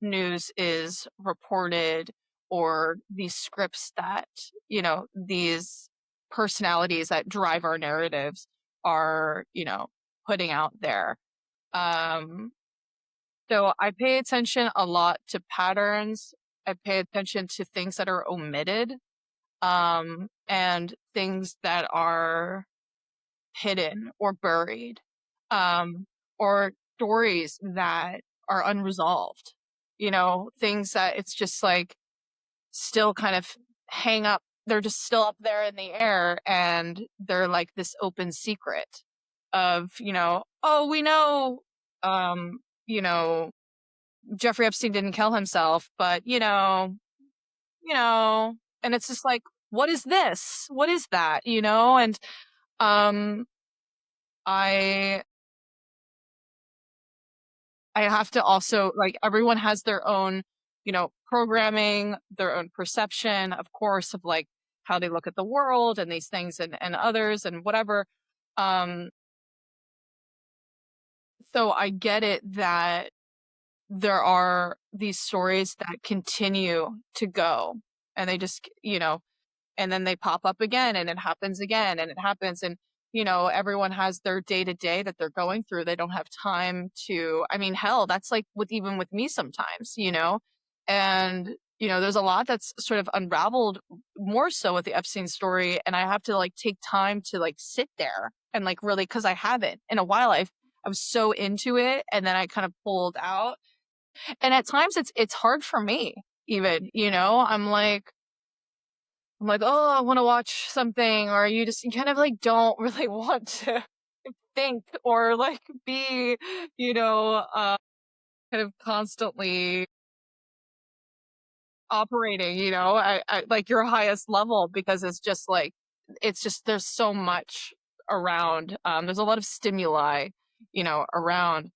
Speaker 2: news is reported, or these scripts that, these personalities that drive our narratives are, putting out there. Um, so I pay attention a lot to patterns. I pay attention to things that are omitted, and things that are hidden or buried, um, or stories that are unresolved. Things that it's just like still kind of hang up. They're just still up there in the air, and they're like this open secret of, oh, we know, um, you know, Jeffrey Epstein didn't kill himself, but and it's just like, what is this? What is that? And um, I I have to also, like, everyone has their own, programming, their own perception, of course, of like how they look at the world and these things, and others and whatever. Um, so I get it that there are these stories that continue to go, and they just, and then they pop up again, and it happens again, and it happens. And, everyone has their day to day that they're going through. They don't have time to, I mean, hell, that's like even with me sometimes, and, there's a lot that's sort of unraveled more so with the Epstein story. And I have to like take time to like sit there and like really, cause I haven't in a while. I was so into it, and then I kind of pulled out. And at times it's hard for me even, I'm like, oh, I want to watch something, or you kind of like don't really want to think or like be, kind of constantly operating, I like your highest level, because it's just there's so much around. There's a lot of stimuli, around.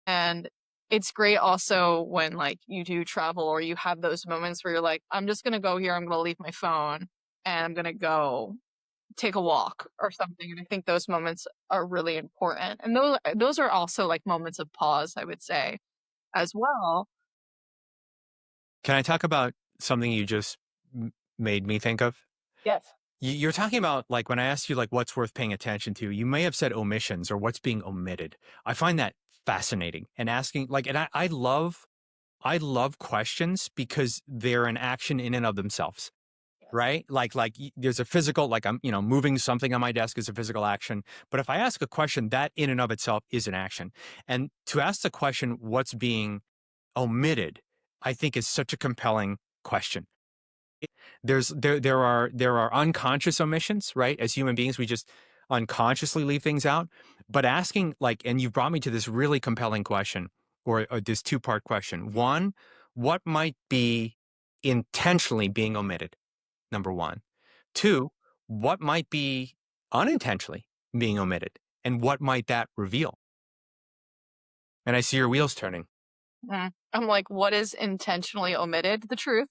Speaker 2: And it's great also when like you do travel, or you have those moments where you're like, I'm just gonna go here, I'm gonna leave my phone, and I'm gonna go take a walk or something. And I think those moments are really important. And those are also like moments of pause, I would say, as well.
Speaker 1: Can I talk about something you just made me think of?
Speaker 2: Yes.
Speaker 1: You're talking about like when I asked you like what's worth paying attention to, you may have said omissions or what's being omitted. I find that fascinating, and asking like, and I love questions because they're an action in and of themselves.
Speaker 2: Yes.
Speaker 1: Right? There's a physical, like I'm, moving something on my desk is a physical action. But if I ask a question, that in and of itself is an action. And to ask the question, what's being omitted, I think is such a compelling question. There are unconscious omissions, right? As human beings, we just unconsciously leave things out. But asking like, and you've brought me to this really compelling question, or this two-part question. One, what might be intentionally being omitted? Number one. Two, what might be unintentionally being omitted, and what might that reveal? And I see your wheels turning.
Speaker 2: I'm like, what is intentionally omitted? The truth.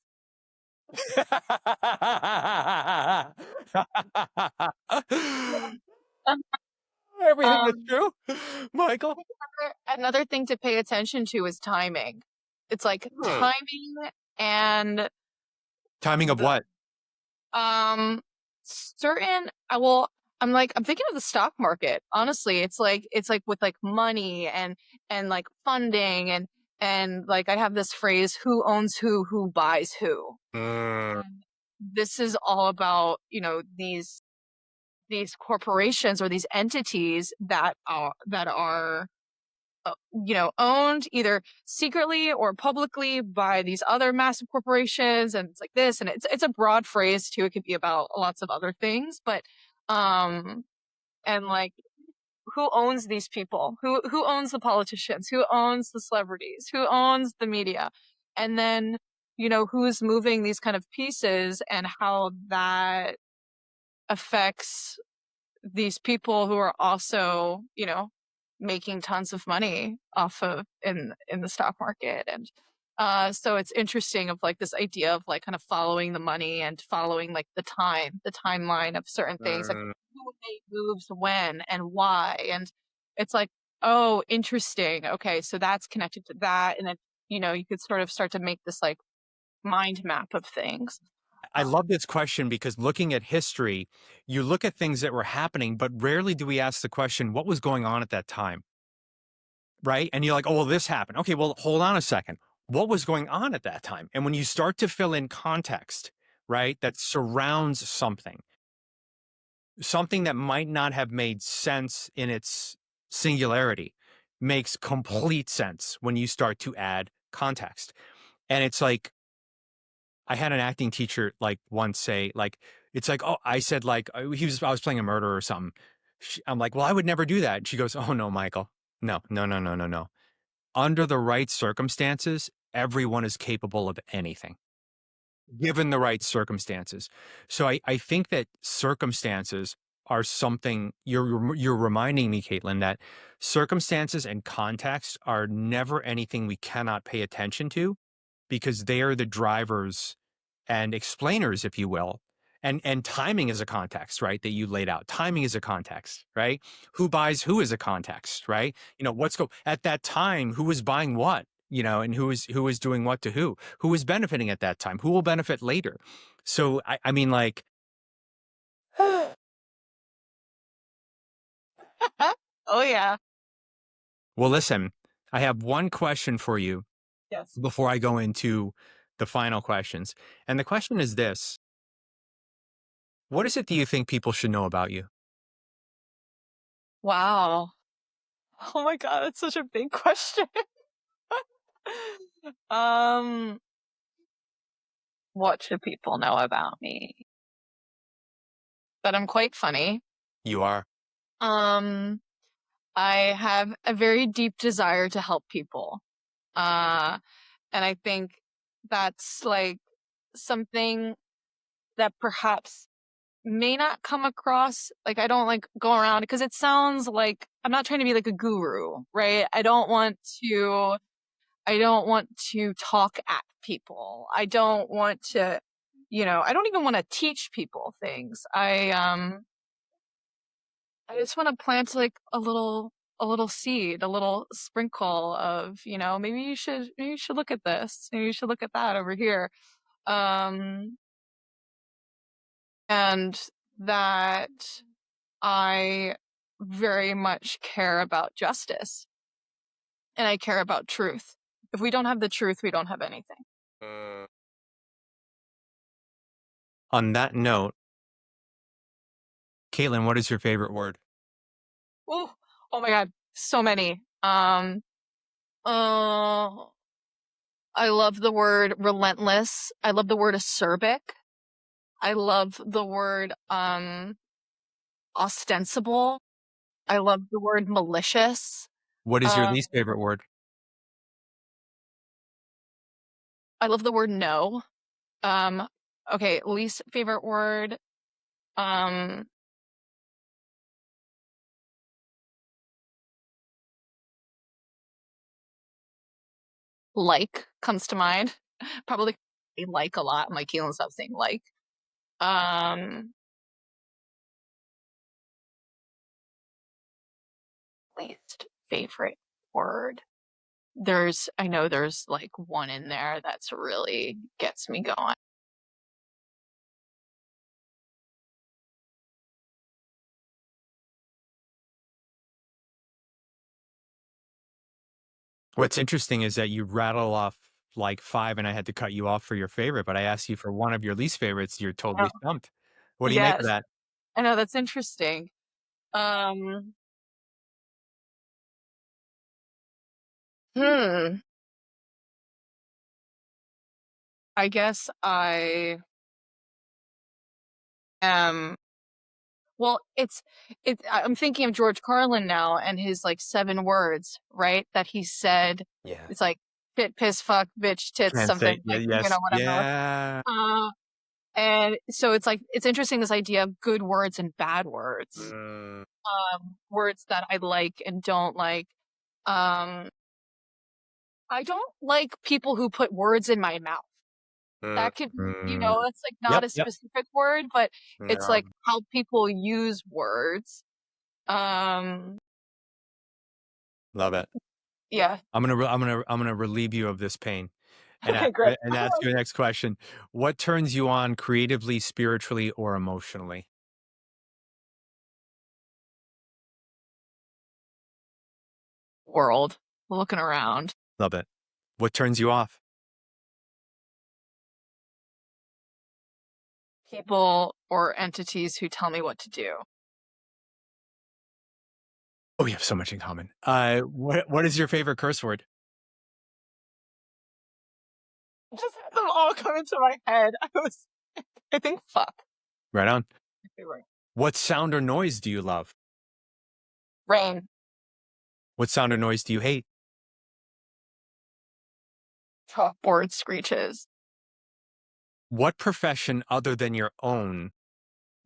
Speaker 1: Everything that's
Speaker 2: Um,
Speaker 1: true, Michael.
Speaker 2: another thing to pay attention to is timing. It's like
Speaker 1: Hmm.
Speaker 2: timing and
Speaker 1: Timing of
Speaker 2: the
Speaker 1: what?
Speaker 2: certain well, I'm thinking of the stock market. Honestly, it's like with like money and like funding and like I have this phrase, who owns who buys who.
Speaker 1: Mm.
Speaker 2: And this is all about, these corporations or these entities that are owned either secretly or publicly by these other massive corporations, and it's like this, and it's a broad phrase too. It could be about lots of other things, but um, and like who owns these people? Who owns the politicians? Who owns the celebrities? Who owns the media? And then who's moving these kind of pieces and how that affects these people who are also, making tons of money off of in the stock market. And so it's interesting of like this idea of like kind of following the money and following like the timeline of certain things, like
Speaker 1: Mm.
Speaker 2: who made moves when and why. And it's like, oh, interesting. Okay, so that's connected to that. And then, you could sort of start to make this like mind map of things.
Speaker 1: I love this question because looking at history, you look at things that were happening, but rarely do we ask the question, what was going on at that time? Right? And you're like, oh, well, this happened. Okay, well, hold on a second. What was going on at that time? And when you start to fill in context, right, that surrounds something that might not have made sense in its singularity makes complete sense when you start to add context. And it's like, I had an acting teacher like once say, like, it's like, oh, I said, like, I was playing a murderer or something. I'm like, well, I would never do that. And she goes, oh, no, Michael. No, no, no, no, no, no. Under the right circumstances, everyone is capable of anything, given the right circumstances. So I think that circumstances are something you're reminding me, Katelyn, that circumstances and context are never anything we cannot pay attention to because they are the drivers and explainers, if you will. And timing is a context, right? That you laid out. Timing is a context, right? Who buys who is a context, right? What's go at that time, who was buying what, and who is doing what to who was benefiting at that time, who will benefit later. So I mean, like, well,
Speaker 2: Oh yeah.
Speaker 1: listen, I have one question for you
Speaker 2: Yes.
Speaker 1: before I go into the final questions. And the question is this: what is it that you think people should know about you?
Speaker 2: Wow. Oh my God, that's such a big question. Um, what should people know about me? That I'm quite funny.
Speaker 1: You are.
Speaker 2: Um, I have a very deep desire to help people. Uh, and I think that's like something that perhaps may not come across. Like, I don't like go around because it sounds like I'm not trying to be like a guru, right? I don't want to talk at people. I don't want to, I don't even want to teach people things. I just want to plant like a little seed, a little sprinkle of, maybe you should look at this. Maybe you should look at that over here. Um and that I very much care about justice and I care about truth. If we don't have the truth, we don't have anything.
Speaker 1: Mm. On that note, Caitlin, what is your favorite word?
Speaker 2: Oh, oh my God, so many. Uh, I love the word relentless. I love the word acerbic. I love the word ostensible. I love the word malicious.
Speaker 1: What is your
Speaker 2: Uh,
Speaker 1: least favorite word?
Speaker 2: I love the word no. Um, okay, least favorite word. Um, like comes to mind. Probably. like a lot. I'm like, Katelyn, stop saying like. Um, Least favorite word. I know there's like one in there that's really gets me going.
Speaker 1: What's interesting is that you rattle off like 5 and I had to cut you off for your favorite, but I asked you for one of your least favorites, you're totally
Speaker 2: Oh,
Speaker 1: stumped. What do you make of
Speaker 2: yes,
Speaker 1: that?
Speaker 2: I know that's interesting. Um, hmm. I guess I am. Well, I'm thinking of George Carlin now and his like 7 words, right? That he said.
Speaker 1: Yeah.
Speaker 2: It's like shit, piss, fuck, bitch, tits,
Speaker 1: Can't
Speaker 2: something
Speaker 1: say yeah,
Speaker 2: like
Speaker 1: yes.
Speaker 2: whatever.
Speaker 1: Yeah.
Speaker 2: And so it's like it's interesting this idea of good words and bad words.
Speaker 1: Mm,
Speaker 2: Words that I like and don't like. Um, I don't like people who put words in my mouth.
Speaker 1: mm,
Speaker 2: That could be,
Speaker 1: mm.
Speaker 2: it's like not
Speaker 1: Yep,
Speaker 2: a
Speaker 1: yep.
Speaker 2: specific word, but it's
Speaker 1: Yeah,
Speaker 2: like how people use words. Um,
Speaker 1: love it.
Speaker 2: yeah.
Speaker 1: I'm gonna relieve you of this pain and
Speaker 2: Okay, great.
Speaker 1: ask you the next question. What turns you on creatively, spiritually, or emotionally?
Speaker 2: World. Looking around.
Speaker 1: Love it. What turns you off?
Speaker 2: People or entities who tell me what to do.
Speaker 1: Oh, we have so much in common. What is your favorite curse word?
Speaker 2: Just had them all come into my head. I think fuck.
Speaker 1: Right on.
Speaker 2: My favorite.
Speaker 1: What sound or noise do you love?
Speaker 2: Rain.
Speaker 1: What sound or noise do you hate?
Speaker 2: Chalkboard screeches.
Speaker 1: What profession other than your own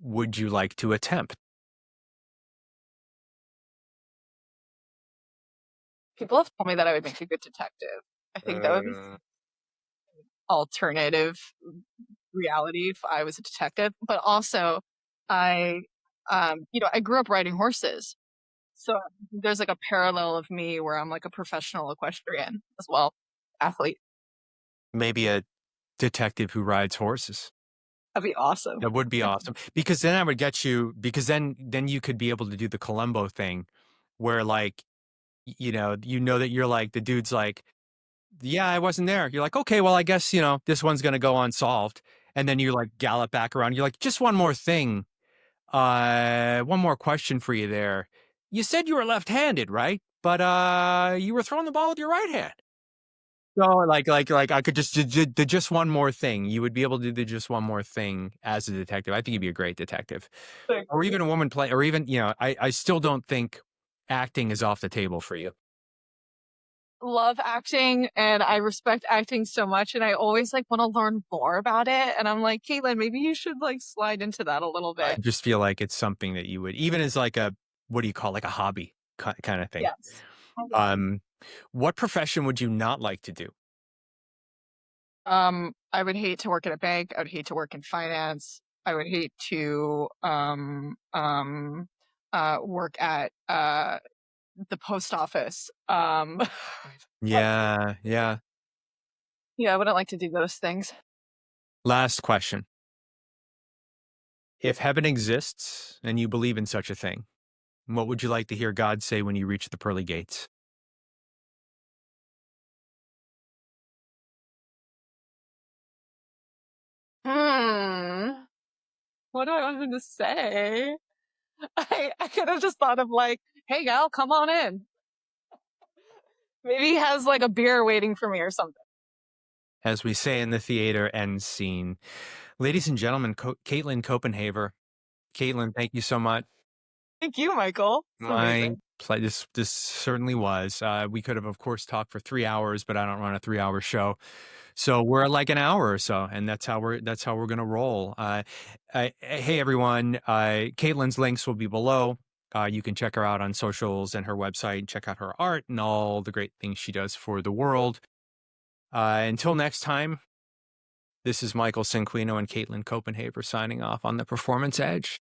Speaker 1: would you like to attempt?
Speaker 2: People have told me that I would make a good detective. I think that would be
Speaker 1: Mm,
Speaker 2: alternative reality if I was a detective. But also, I, I grew up riding horses, so there's like a parallel of me where I'm like a professional equestrian as well, athlete.
Speaker 1: maybe a detective who rides horses.
Speaker 2: That'd be awesome.
Speaker 1: That would be awesome because then I would get you because then you could be able to do the Columbo thing where like you know that you're like the dude's like, yeah, I wasn't there. You're like, okay, well, I guess, this one's gonna go unsolved. And then you like gallop back around. You're like, just one more thing. One more question for you there. You said you were left-handed, right? But you were throwing the ball with your right hand. So like I could just do just one more thing. You would be able to do just one more thing as a detective. I think you'd be a great detective.
Speaker 2: Thank
Speaker 1: Or
Speaker 2: you.
Speaker 1: even a woman play, or even, I still don't think acting is off the table for you.
Speaker 2: Love acting and I respect acting so much and I always like want to learn more about it. And I'm like, Katelyn, maybe you should like slide into that a little
Speaker 1: I
Speaker 2: bit.
Speaker 1: just feel like it's something that you would, even as like a, what do you call, like a hobby kind of thing.
Speaker 2: Yes.
Speaker 1: Um, what profession would you not like to do?
Speaker 2: I would hate to work at a bank. I would hate to work in finance. I would hate to work at the post office.
Speaker 1: Yeah, yeah.
Speaker 2: Yeah, I wouldn't like to do those things.
Speaker 1: Last question. If heaven exists and you believe in such a thing, what would you like to hear God say when you reach the pearly gates?
Speaker 2: Hmm. What do I want him to say? I could have just thought of like, hey gal, come on in. Maybe he has like a beer waiting for me or something.
Speaker 1: As we say in the theater end scene. Ladies and gentlemen, Katelyn Kopenhaver. Katelyn, thank you so much.
Speaker 2: Thank you, Michael. It's
Speaker 1: My
Speaker 2: amazing.
Speaker 1: play. This certainly was. We could have, of course, talked for 3 hours, but I don't run a 3 hour show, so we're like an hour or so, and that's how we're gonna roll. Hey everyone, Caitlin's links will be below. You can check her out on socials and her website. Check out her art and all the great things she does for the world. Until next time, This is Michael Cinquino and Katelyn Kopenhaver signing off on the Performance Edge.